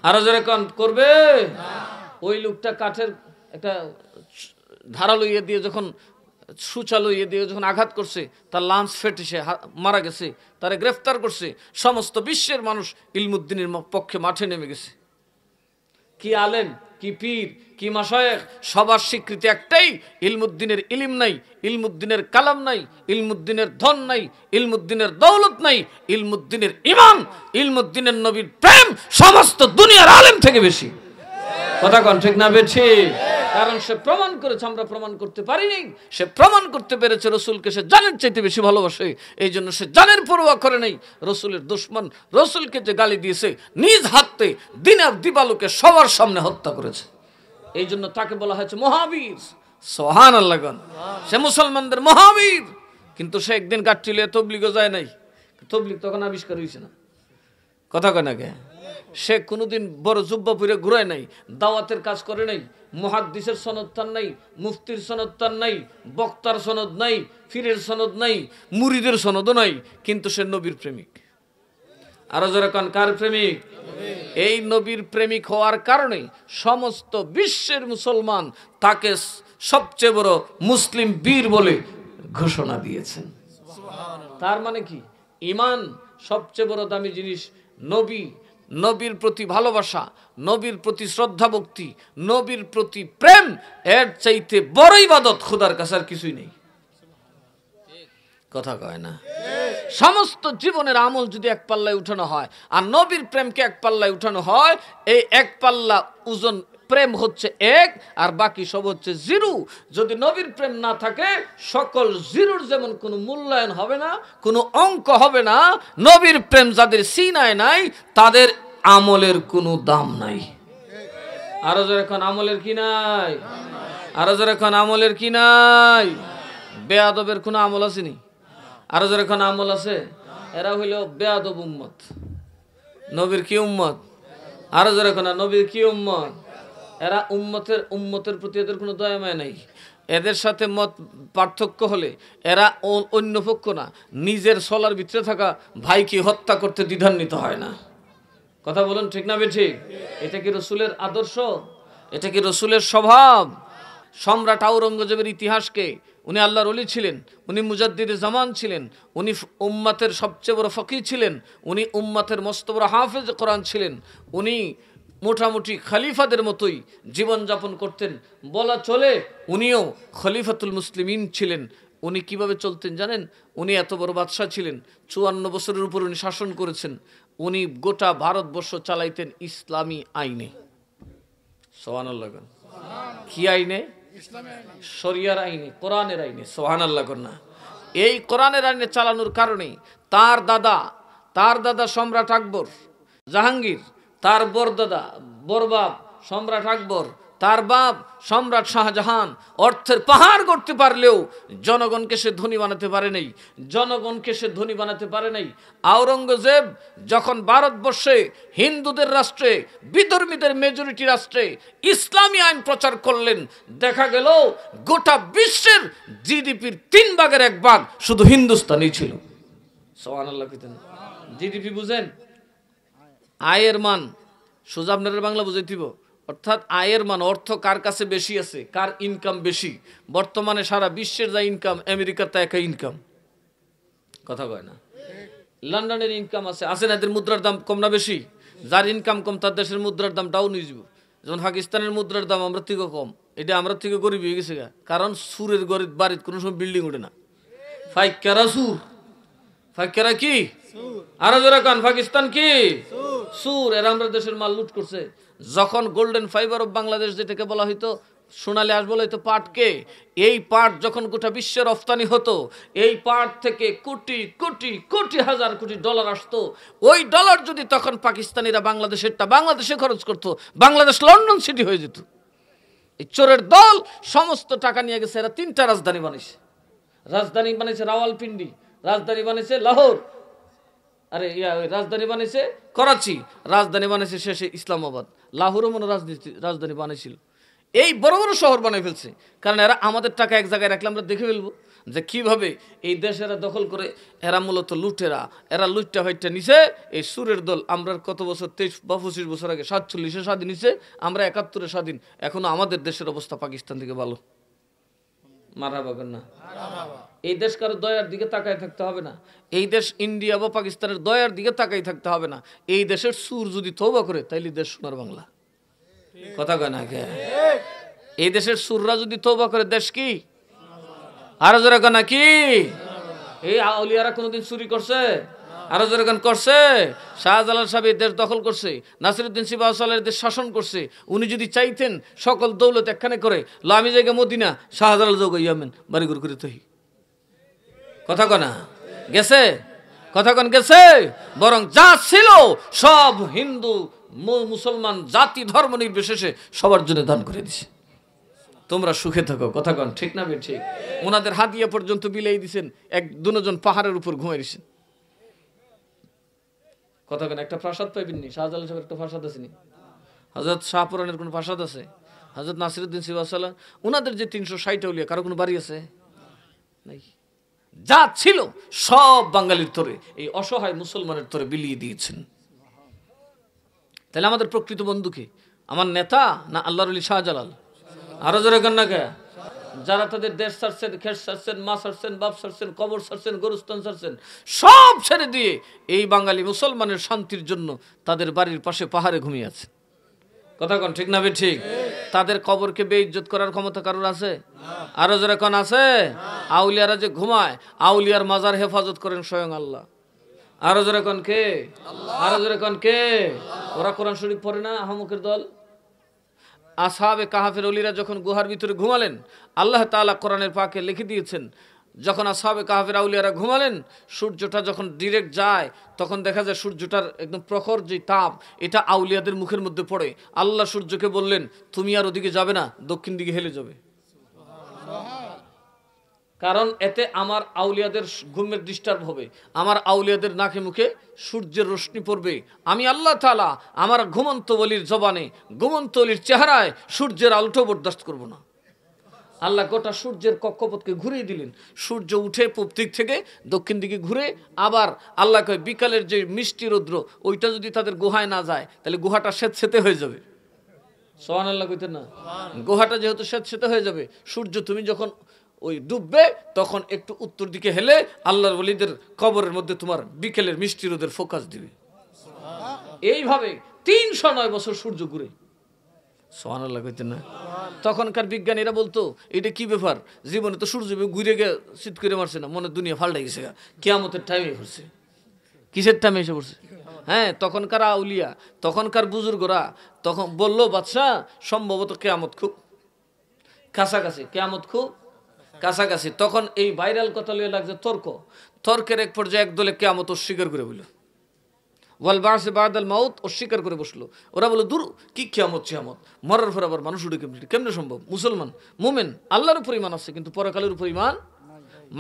আরো যারা কন করবে? ওই লোকটা কাঠের একটা ধারালো ইয়ে দিয়ে যখন সুচালু ইয়ে দিয়ে যখন আঘাত করছে, তার লাঞ্চ ফেটে সে মারা গেছে, তারে গ্রেফতার করছে। সমস্ত বিশ্বের মানুষ ইলমুদ্দিনের পক্ষে মাঠে নেমে গেছে। কি আলেম, কি পীর, কি মাশায়েখ, সবার স্বীকৃতি একটাই, ইলমুদ্দিনের ইলিম নাই, ইলমুদ্দিনের কালাম নাই, ইলমুদ্দিনের ধন নাই, ইলমুদ্দিনের দৌলত নাই, ইলমুদ্দিনের ঈমান, ইলমুদ্দিনের নবীর প্রেম সমস্ত দুনিয়ার আলেম থেকে বেশি। কথা কন ঠিক না বেঠি? কারণ সে প্রমাণ করেছে, আমরা প্রমাণ করতে পারিনি। সে প্রমাণ করতে পেরেছে রসুলকে সে জানের চাইতে বেশি ভালোবাসে, এই জন্য সে জানের পরোয়া করে নাই। রসুলের দুশমন, রসুলকে যে গালি দিয়েছে, নিজ হাতে দিনের দিবালোকে সবার সামনে হত্যা করেছে। এই জন্য তাকে বলা হয়েছে মহাবীর। সুবহানাল্লাহ। সে মুসলমানদের মহাবীর। কিন্তু সে একদিন কাটছিলে তবলিগও যায় নাই, তবলিগ তখন আবিষ্কার হয়েছে না। কথা কয় না কে? সে কোনোদিন বড় জুব্বা পরে ঘুরায় নাই, দাওয়াতের কাজ করে নাই, মুহাদ্দিসের সনদ তার নাই, মুফতির সনদ তার নাই, বক্তার সনদ নাই, ফিরের সনদ নাই, মুরিদের সনদও নাই, কিন্তু সে নবীর প্রেমিক। আরো যারা কান কার প্রেমিক? এই নবীর প্রেমিক হওয়ার কারণে সমস্ত বিশ্বের মুসলমান তাকে সবচেয়ে বড় মুসলিম বীর বলে ঘোষণা দিয়েছেন। তার মানে কি? ঈমান সবচেয়ে বড় দামি জিনিস। নবী, নবীর প্রতি ভালোবাসা, নবীর প্রতি শ্রদ্ধা ভক্তি, নবীর প্রতি প্রেম, এর চাইতে বড় ইবাদত খোদার কাছে আর কিছুই নেই। কথা কয় না। সমস্ত জীবনের আমল যদি এক পাল্লায় উঠানো হয় আর নবীর প্রেমকে এক পাল্লায় উঠানো হয়, এই এক পাল্লা ওজন প্রেম হচ্ছে এক আর বাকি সব হচ্ছে জিরো। যদি নবীর প্রেম না থাকে সকল জিরোর যেমন কোনো মূল্যায়ন হবে না, কোনো অঙ্ক হবে না, নবীর প্রেম যাদের সিনায় নাই তাদের আমলের কোনো দাম নাই। আরো যারা এখন আমলের কি নাই, আরো যারা এখন আমলের কি নাই। বেয়াদবের কোনো আমল আসেনি, আরো যারা এখন আমল আছে, এরা হইল বেয়াদব উম্মত। নবীর কি উম্মত, আরো যারা এখন নবীর কি উম্মত। এরা উম্মতের প্রতি এদের কোনো দয়া মায়া নাই। এদের সাথে মত পার্থক্য হলে এরা অন্য পক্ষ না, নিজের সলার ভিতরে থাকা ভাইকে হত্যা করতে দ্বিধান্বিত হয় না। কথা বলুন ঠিক না বেঠিক? এটা কি রসুলের আদর্শ? এটা কি রসুলের স্বভাব? সম্রাট আওরঙ্গজেবের ইতিহাসকে, উনি আল্লাহর ওলি ছিলেন, উনি মুজাদ্দিদে জামান ছিলেন, উনি উম্মতের সবচেয়ে বড় ফকিহ ছিলেন, উনি উম্মতের মস্ত বড় হাফেজ কোরআন ছিলেন, উনি মোটামুটি খলিফাদের মতোই জীবনযাপন করতেন। বলা চলে উনিও খলিফাতুল মুসলিমিন ছিলেন। উনি কিভাবে চলতেন জানেন? উনি এত বড় বাদশাহ ছিলেন, 54 বছরের উপর উনি শাসন করেছেন। উনি গোটা ভারতবর্ষ চালাইতেন ইসলামী আইনে। সুবহানাল্লাহ। কি আইনে? শরিয়ার আইনে, কোরআনের আইনে। সুবহানাল্লাহ না। এই কোরআনের আইনে চালানোর কারণে তার দাদা সম্রাট আকবর জাহাঙ্গীর, তার বরদাদা বরবাব সম্রাট আকবর, তার বাপ সম্রাট শাহজাহান অর্থের পাহাড় করতে পারলেও জনগণকে সে ধনী বানাতে পারে নাই। আওরঙ্গজেব যখন ভারতবর্ষে হিন্দুদের রাষ্ট্রে, বিধর্মীদের মেজরিটি রাষ্ট্রে ইসলামী আইন প্রচার করলেন, দেখা গেল গোটা বিশ্বের জিডিপির 3 ভাগের 1 ভাগ শুধু হিন্দুস্তানি ছিল। সুবহানাল্লাহ। জিডিপি বুঝেন? আয়ের মান। সোজা আপনাদের বাংলা বুঝাইতিব, অর্থাৎ আয়ের মান, অর্থ কার কাছে বেশি আছে, কার ইনকাম বেশি। বর্তমানে সারা বিশ্বের যা ইনকাম, আমেরিকার তা একা ইনকাম। কথা কয় না। লন্ডনের ইনকাম আছে না, এদের মুদ্রার দাম কম না বেশি? যার ইনকাম কম তার দেশের মুদ্রার দাম ডাউন হয়ে যাব। যেমন পাকিস্তানের মুদ্রার দাম আমরা থেকে কম, এটা আমরা থেকে গরিব হয়ে গেছে, কারণ সুরের গরিব বাড়িতে কোনো সময় বিল্ডিং ওঠে না। ফাইকারা কি? আরো যারা কান পাকিস্তান কি সুর। এরা আমরা দেশের মাল লুট করছে। যখন গোল্ডেন ফাইবার অফ বাংলাদেশ যেটাকে বলা হইতো, সোনালী আঁশ বলা হইতো পাটকে, এই পাট যখন গোটা বিশ্বের রফতানি হতো, এই পাট থেকে কোটি কোটি কোটি হাজার কোটি ডলার আসতো। ওই ডলার যদি তখন পাকিস্তানিরা বাংলাদেশে খরচ করতো, বাংলাদেশ লন্ডন সিটি হয়ে যেত। এই চোরের দল সমস্ত টাকা নিয়ে গেছে। এরা 3টা রাজধানী বানিয়েছে রাওয়ালপিন্ডি, রাজধানী বানিয়েছে লাহোর, রাজধানী বানিয়েছে করাচি, রাজধানী বানিয়েছে শেষে ইসলামাবাদ। লাহোরও মনে রাজধানী বানিয়েছিল। এই বড় বড় শহর বানিয়ে ফেলছে, কারণ এরা আমাদের টাকা এক জায়গায় রাখলে আমরা দেখে ফেলবো যে কিভাবে এই দেশ এরা দখল করে। এরা মূলত লুটেরা, এরা লুটটা হইটা নিছে। এই সুরের দল আমরা কত বছর, 23 বা 25 বছর আগে 47-এ স্বাধীন নিছে, আমরা 71-এ স্বাধীন। এখনো আমাদের দেশের অবস্থা পাকিস্তান থেকে ভালো। মারহাবা না। এই দেশ কারো দয়ার দিকে তাকায় থাকতে হবে না। এই দেশ ইন্ডিয়া বা পাকিস্তানের দয়ার দিকে তাকাই থাকতে হবে না। এই দেশের সুর যদি তওবা করে তাইলে দেশ সোনার বাংলা। কথা কয় না? এই দেশের সুররা যদি তওবা করে দেশ কি? আরো জোরে কয় না কি? এই আউলিয়ারা কোনোদিন চুরি করছে? আরো জোরে কন করছে? শাহজালাল সাহেব দেশ দখল করছে, নাসিরউদ্দিন সিপাহসালার দেশ শাসন করছে। উনি যদি চাইতেন সকল দৌলত একখানে করে আমি জায়গা মদিনা, শাহজালাল যোগ ইয়ামেন বাড়ি করে তহি। কথা কনা গেছে? কথা কন গেছে? বরং যা ছিল সব হিন্দু মুসলমান জাতি ধর্ম নির্বিশেষে সবার জন্য দান করে দিছে। তোমরা সুখে থাকো। কথা কন ঠিক না? ঠিক। ওনাদের হাদিয়া পর্যন্ত বিলাই দিছেন। 1-2 পাহাড়ের উপর ঘুমাই দিছেন। কথা কেন? একটা প্রাসাদ পাইবেননি? শাহজালাল সাহেবের একটা প্রাসাদ আছে নি? হযরত শাহপুরানের কোন প্রাসাদ আছে? হযরত নাসিরউদ্দিন সিপাহসালার ওনাদের যে 360 আউলিয়া কারো কোনো বাড়ি আছে নাই? যা ছিল সব বাঙালির তরে, এই অসহায় মুসলমানের তরে বিলিয়ে দিয়েছেন। তাহলে আমাদের প্রকৃত বন্ধুকে আমার নেতা না আল্লাহর ওলি শাহজালাল? আরো জোরে গান না কে? যারা তাদের দেশ ছাড়ছেন, খেত ছাড়ছেন, মা ছাড়ছেন, বাপ ছাড়ছেন, কবর ছাড়ছেন, গরুস্থান ছাড়ছেন, সব ছেড়ে দিয়ে এই বাঙালি মুসলমানের শান্তির জন্য তাদের বাড়ির পাশে পাহাড়ে ঘুমিয়ে আছে। কথা কন ঠিক না? ঠিক। তাদের কবরকে বেইজ্জত করার ক্ষমতা কারোর আছে? আরো যারা কোন আছে? আউলিয়ারা যে ঘুমায়, আউলিয়ার মাজার হেফাজত করেন স্বয়ং আল্লাহ। আরো যারা কোন কে? আরো যারা কোন কে? ওরা কোরআন শরীফ পড়ে না আহমকের দল? আসহাবে কাহাফের ওলিরা যখন গুহার ভিতরে ঘুমালেন, আল্লাহ তাআলা কোরআনের পাকে লিখে দিয়েছেন, যখন আসহাবে কাহাফের আউলিয়ারা ঘুমালেন, সূর্যটা যখন ডিরেক্ট যায় তখন দেখা যায় সূর্যটার একদম প্রখর যে তাপ এটা আউলিয়াদের মুখের মধ্যে পড়ে। আল্লাহ সূর্যকে বললেন, তুমি আর ওদিকে যাবে না, দক্ষিণ দিকে হেলে যাবে, কারণ এতে আমার আউলিয়াদের ঘুমের ডিস্টার্ব হবে, আমার আউলিয়াদের নাকে মুখে সূর্যের রশ্মি পড়বে। আমি আল্লাহ তাআলা আমার ঘুমন্ত ওলির জবানে, ঘুমন্ত ওলির চেহারায় সূর্যের আলোটা বরদাস্ত করব না। আল্লাহ গোটা সূর্যের কক্ষপথকে ঘুরিয়ে দিলেন। সূর্য উঠে পূব দিক থেকে দক্ষিণ দিকে ঘুরে, আবার আল্লাহ কয় বিকালের যে মিষ্টি রৌদ্র ওইটা যদি তাদের গুহায় না যায় তাহলে গুহাটা স্যাঁতসেঁতে হয়ে যাবে। সুবহানাল্লাহ কইতেন না? গুহাটা যেহেতু স্যাঁতসেঁতে হয়ে যাবে, সূর্য তুমি যখন ওই ডুববে তখন একটু উত্তর দিকে হেলে আল্লাহর ওলিদের কবরের মধ্যে তোমার বিকেলের মিষ্টি রোদের ফোকাস দিবে। এইভাবে 309 বছর সূর্য ঘুরে। সুবহানাল্লাহ কইতেন না? তখনকার বিজ্ঞানীরা বলতো এটা কি ব্যাপার, জীবনে তো সূর্য ঘুরে গিয়ে শীত করে মারছে না, মনে দুনিয়া পাল্টে গেছে, কিয়ামতের টাইমে পড়ছে। কিসের টাইমে এসে পড়ছে? হ্যাঁ, তখনকার আউলিয়া, তখনকার বুজুর্গরা তখন বললো, বাদশাহ সম্ভবত কিয়ামত খুব কাছাকাছি, কিয়ামত খুব কাছাকাছি। তখন এই ভাইরাল কথা লিয়ে লাগছে তর্ক। তর্কের এক পর্যায়ে একদলে কিয়ামত অস্বীকার করে বলল, ওয়াল বাসে বাদাল মাউত অস্বীকার করে বসলো। ওরা বললো, দূর, কি কিয়ামত চিয়ামত, মরার পর আবার মানুষ উঠে কেমনে সম্ভব? মুসলমান মুমিন আল্লাহর উপর ঈমান আছে, কিন্তু পরকালের উপর ঈমান,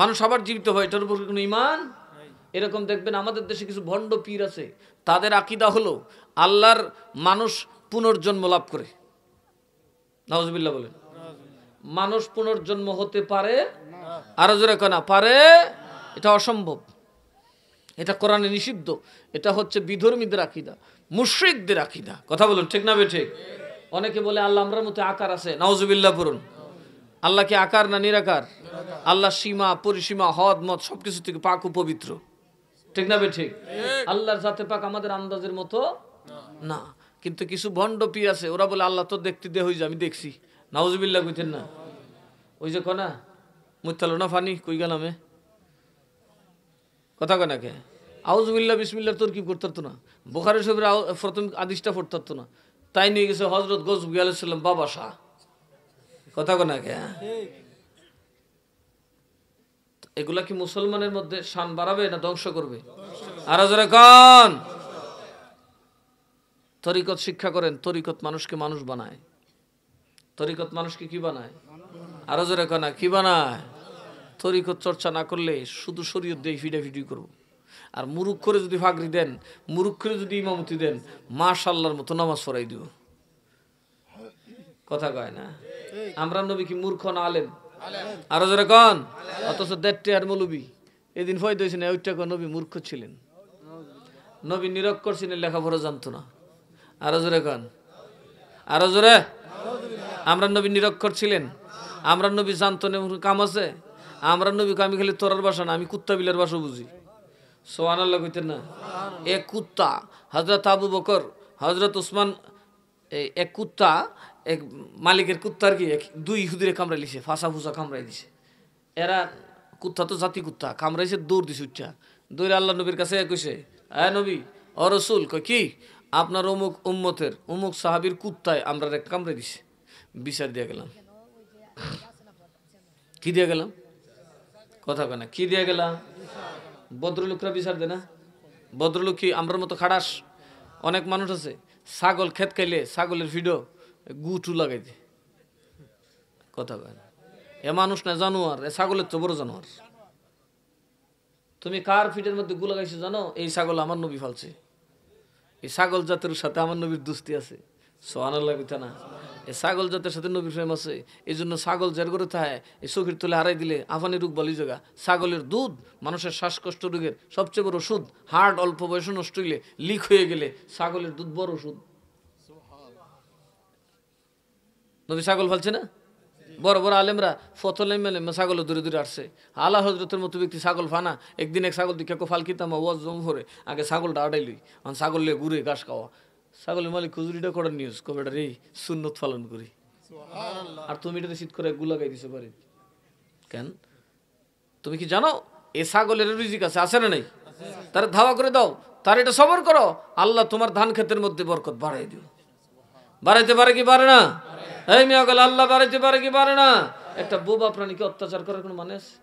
মানুষ আবার জীবিত হয়, এটার উপর কোনো ঈমান। এরকম দেখবেন আমাদের দেশে কিছু ভণ্ড পীর আছে, তাদের আকীদা হলো আল্লাহর মানুষ পুনর্জন্ম লাভ করে। নাউজুবিল্লাহ বলেন। মানুষ পুনর্জন্ম হতে পারে? আরো জোরে কেনা পারে? এটা অসম্ভব, এটা কোরআনে নিষিদ্ধ। এটা হচ্ছে বিধর্মীদের আকীদা, মুশরিকদের আকীদা। কথা বলুন ঠিক না বেঠিক? অনেকে বলে আল্লাহ আমরার মতো আকার আছে, নাউজুবিল্লাহ পড়ুন। আল্লাহ কি আকার না নিরাকার? আল্লাহ সীমা পরিসীমা হদ মত সবকিছু থেকে পাক ও পবিত্র, ঠিক না বেঠিক? আল্লাহর জাতে পাক আমাদের আন্দাজের মতো না। কিন্তু কিছু ভণ্ড পীর আছে, ওরা বলে আল্লাহ তো দেখতে দে হই যে আমি দেখছি। নাউজুবিল্লাহ কইতেন না? ওই যে কনা মুতালো না ফানি কই গেলামে কথা কয় নাকি? আউযুবিল্লাহ বিসমিল্লাহ তরকিব করতে পারতো না, বুখারী শরীফের প্রথম হাদিসটা পড়তে পারতো না, তাই নিয়ে গেছে হযরত গজবি আলাইহিস সালাম বাবা শাহ। কথা কয় নাকি? এগুলা কি মুসলমানের মধ্যে শান বাড়াবে না ধ্বংস করবে? আর জোরে কোন? তরিকত শিক্ষা করেন, তরিকত মানুষকে মানুষ বানায়। তরিকত মানুষকে কি বানায়? আরো জোরে কোন কি বানায়? তরিকত চর্চা না করলে শুধু শরীয়ত দিয়ে ফিডাফিডি করব। আর মুরুখ করে যদি ফাগরি দেন, মুরুখ করে যদি ইমামতি দেন, মাশাআল্লাহর মতো নামাজ পড়াই দিব। কথা কয় না? আমরা নবী কি মূর্খ না আলেম? আরো জোরে কোন? অথচ দেড়টে আর মৌলবি এদিন ফয়দা হয়েছে না, ওইটা কোন নবী মূর্খ ছিলেন, নবী নিরক্ষর ছিলেন, লেখাপড়া জানতো না। আরো জোরে কোন? আরো জোরে? আমরা নবী নিরক্ষর ছিলেন, আমরা নবী জানতো না কাম আছে? আমরা নবী আমি খালি তোরার ভাষা না, আমি কুত্তা বিলের ভাষা বুঝি। সুবহানাল্লাহ কইতেন না? এক কুত্তা হযরত আবু বকর, হযরত উসমান, এক কুত্তা এক মালিকের কুত্তার কি দুই ইহুদিরে কামড়াই লিছে, ফাঁসা ফুসা কামড়াই দিছে। এরা কুত্তা তো জাতি কুত্তা, কামড়াইছে, দৌড় দিছে উচ্চা, দৌড়ে আল্লাহ নবীর কাছে কইছে, হ্যাঁ নবী ও রাসূল, কয় কি? আপনার অমুক উম্মতের অমুক সাহাবীর কুত্তায় আমরা কামড়াই দিছে, বিচার দিয়ে গেলাম। কি দিয়ে গেলাম? কথা কয় না, কি দিয়ে গেলাম? ভদ্রলোকরা বিচার দেয় না? ভদ্রলোক কি আমরার মতো খাড়াস? অনেক মানুষ আছে ছাগল খেত খাইলে ছাগলের ভিডিও গুটু লাগাই দে। কথা কয় না, এ মানুষ না জানোয়ার, এ ছাগলের তো বড় জানোয়ার। তুমি কার ফিটের মধ্যে গু লাগাইছো জানো? এই ছাগল আমার নবী ফালছে, এই ছাগল জাতের সাথে আমার নবীর দোস্তি আছে। সুবহানাল্লাহ কইতা না? এই ছাগল জাতের সাথে নবীর প্রেম আছে, এই জন্য ছাগল জের করে থাকে, এই চোখের তুলে হারাই দিলে আফানি রোগ বলি জায়গা। ছাগলের দুধ মানুষের শ্বাসকষ্ট রোগের সবচেয়ে বড় ওষুধ। হার্ট অল্প বয়সে নষ্ট হইলে, লিক হয়ে গেলে ছাগলের দুধ বড় ওষুধ। নবী ছাগল ফালছে না? বড় বড় আলেমরা ফতলেমে ছাগল দূরে দূরে আসছে। আলা হজরতের মতো ব্যক্তি ছাগল ফানা, একদিন এক ছাগল দিকে ফালকিতাম ওয়াজ জম ভরে, আগে ছাগলটা আড়াইলই, ছাগল লিয়ে ঘুরে ঘাস খাওয়া। ছাগলের মালিক খুজুরিটা করার নিউজ কবে রে সুন্নত পালন করি। আর তুমি এটা শীত করে গুলা গাই দিছো বাড়ি কেন? তুমি কি জানো এ ছাগলের রিজিক আছে না নাই? তার ধাওয়া করে দাও, তার এটা সবর করো, আল্লাহ তোমার ধান ক্ষেতের মধ্যে বরকত বাড়াই দিও। বাড়াইতে পারে কি পারে না? এই মিয়া গেল আল্লাহ বাড়াইতে পারে কি পারে না? একটা বোবা প্রাণীকে অত্যাচার করার কোনো মানে আছে?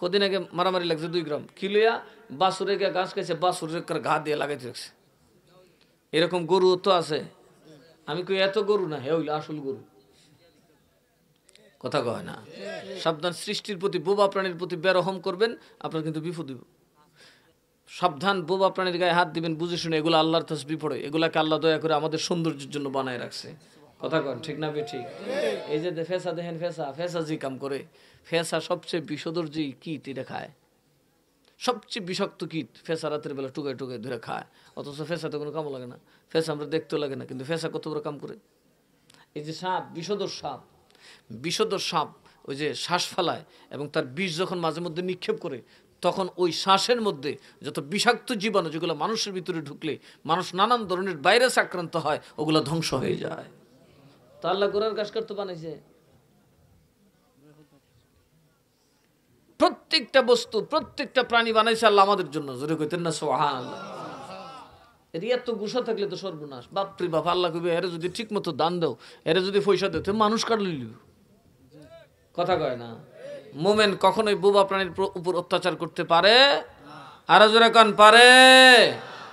কদিন আগে মারামারি লাগছে 2 গ্রাম কিলিয়া বাসুরে গিয়ে ঘাস খাইছে, বাসুরের ঘা দিয়ে লাগাইতে রাখছে। এরকম গরু তো আছে। আমি কই এত গরু না, হে হইল আসল গরু। কথা কয় না। সাবধান, সৃষ্টির প্রতি বোবা প্রাণীর প্রতি বেরহম করবেন, আপনার কিন্তু বিপদ হইব। সাবধান, বোবা প্রাণীর গায়ে হাত দিবেন বুঝে শুনে। এগুলো আল্লাহর তাসবিহ পড়ে, এগুলাকে আল্লাহ দয়া করে আমাদের সৌন্দর্যের জন্য বানায় রাখছে। কথা কন ঠিক না ঠিক? এই যে ফেসা দেখেন, ফেসা যে কাম করে, ফেসা সবচেয়ে বিষধর যে কীট এটা খায়, সবচেয়ে বিষাক্ত কীট ফেসা রাতের বেলা টুকায় টুকায় ধরে খায়। অথচ ফেসাতে কোনো কামও লাগে না, ফেসা আমরা দেখতেও লাগে না, কিন্তু ফেসা কত বড় কাম করে। এই যে সাপ, বিষধর সাপ ওই যে শ্বাস ফেলায় এবং তার বিষ যখন মাঝে মধ্যে নিক্ষেপ করে, তখন ওই শ্বাসের মধ্যে যত বিষাক্ত জীবাণু যেগুলো মানুষের ভিতরে ঢুকলে মানুষ নানান ধরনের ভাইরাস আক্রান্ত হয়, ওগুলো ধ্বংস হয়ে যায়। তা আল্লাহ গোড়ার গাছ করতে বানাইছে। প্রত্যেকটা বস্তু, প্রত্যেকটা প্রাণী বানাইছে আল্লাহ আমাদের জন্য। জোরে কইতেন না সুবহানাল্লাহ। এর এত গুসা থাকলে তো সর্বনাশ। বাপরে বাপ, আল্লাহ কইবে এর যদি ঠিক মতো দান দাও, এর যদি পয়সা দাও, তো মানুষ কাটল। কথা কয় না। মোমেন কখনোই বোবা প্রাণীর উপর অত্যাচার করতে পারে? আরো জোরে কান পারে?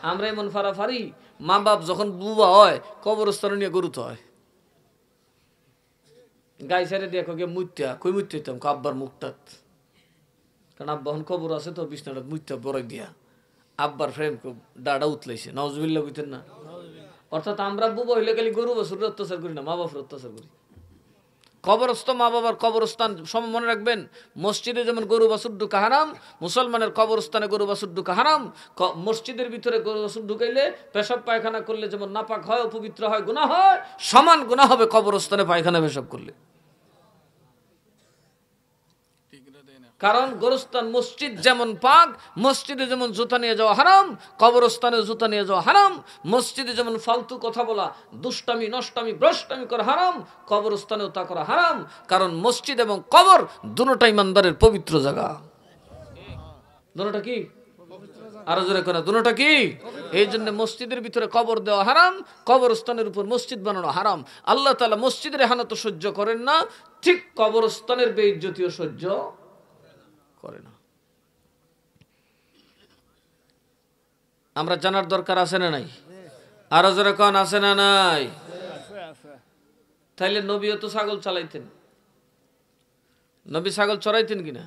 আমরা এমন ফারাফারি, মা বাপ যখন বুবা হয় কবরস্থানে নিয়ে গরুতে হয়, গাই ছেড়ে দিয়ে কে মুত্যা, কই মুত্যা হইতাম আব্বার মুখটাত, কারণ আব্বা হন কবর আছে তো বিছনাটা মুত্যা বড় দিয়া আব্বার ফ্রেম ডাডা উতলাইছে। নাউজুবিল্লাহ কইতেন না? অর্থাৎ আমরা বুবা হইলে খালি গরু বাছুরের অত্যাচার করি না, মা বাপের অত্যাচার করি। কবরস্থ মা বাবার কবরস্থান সব মনে রাখবেন। মসজিদে যেমন গরু বাছুর ঢুকা হারাম, মুসলমানের কবরস্থানে গরু বাছুর ঢুকা হারাম। মসজিদের ভিতরে গরু বাছুর ঢুকাইলে, পেশাব পায়খানা করলে যেমন নাপাক হয়, অপবিত্র হয়, গুনাহ হয়, সমান গুনাহ হবে কবরস্থানে পায়খানা পেশাব করলে। কারণ গোরস্থান মসজিদ যেমন পাক, মসজিদে যেমন জুতা নিয়ে যাওয়া হারাম, কবরস্থানে জুতা নিয়ে যাওয়া হারাম। মসজিদে যেমন ফালতু কথা বলা, দুষ্টামি, নষ্টামি, ভ্রষ্টামি করা হারাম, কবরস্থানেও তা করা হারাম। কারণ মসজিদ এবং কবর দুটোটাই ইমানদারের পবিত্র জায়গা। দুটোটা কি? আরো জোরে করে, দুটোটা কি? এই জন্য মসজিদের ভিতরে কবর দেওয়া হারাম, কবরস্থানের উপর মসজিদ বানানো হারাম। আল্লাহ তাআলা মসজিদের এহানত সহ্য করেন না, ঠিক কবরস্থানের বেইজ্জতিও সহ্য করে না। আমরা জানার দরকার আছে না নাই? আরো জোরে কোন আছে না নাই? তাইলে নবীও তো ছাগল চালাইতেন। নবী ছাগল চড়াইতেন কিনা?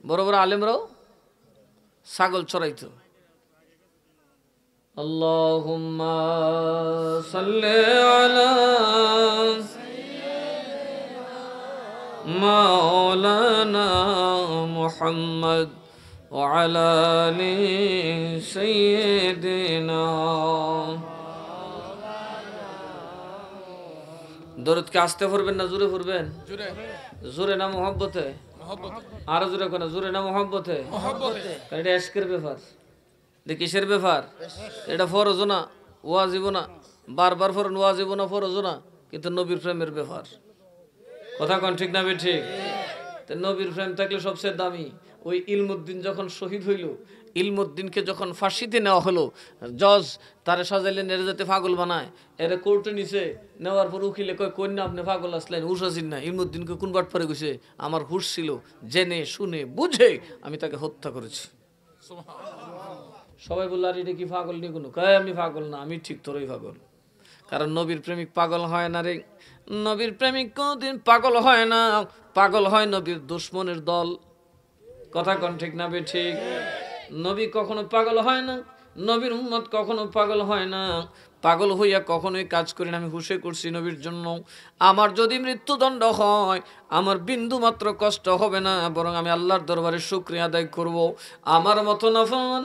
বড় বড় আলেমরাও ছাগল চড়াইতো। আল্লাহুম্মা সাল্লি আলা মাওলানা মুহাম্মদ ওয়া আলা আলি সাইয়্যিদিনা। দরুদ কে আস্তে পড়বেন না জোরে পড়বেন? জোরে না মুহাব্বতে? আরো জোরে কোন? জোরে না মুহাব্বতে? এটা এশকের ব্যাপার। কিসের ব্যাপার? এটা ফরজ না, ওয়াজিব না। বারবার ফরন ওয়াজিব না, ফরজ না, কিন্তু নবীর প্রেমের ব্যাপার। কথা কোন ঠিক না ঠিক? নবীর প্রেম থাকলে সবচেয়ে দামি। ওই ইলমুদ্দিন যখন শহীদ হইল, ইলমুদ্দিনকে যখন ফাঁসিতে নেওয়া হলো, জজ তারে সাজাইলেন এর যাতে পাগল বানায়। এর কোর্টে নিছে, নেওয়ার পর উকিলে কয় কন্যা আপনি পাগল আসলেন, হুশ আসিন না। ইলমুদ্দিনকে কোন বাট পরে গেছে, আমার হুশ ছিল, জেনে শুনে বুঝে আমি তাকে হত্যা করেছি। সবাই বলল আর এটা কি পাগল নিয়ে কোনো? কয় আমি পাগল না, আমি ঠিক তোরই পাগল। কারণ নবীর প্রেমিক পাগল হয় না রে। নবীর প্রেমিক কোনদিন পাগল হয় না, পাগল হয় নবীর দুশমনের দল। কথা কোন ঠিক না ঠিক? নবী কখনো পাগল হয় না, নবীর উম্মত কখনো পাগল হয় না। পাগল হইয়া কখনোই কাজ করি না। আমি হুশে করছি নবীর জন্য। আমার যদি মৃত্যুদণ্ড হয়, আমার বিন্দু মাত্র কষ্ট হবে না, বরং আমি আল্লাহর দরবারে শুকরিয়া আদায় করব। আমার মতো নাফরমান,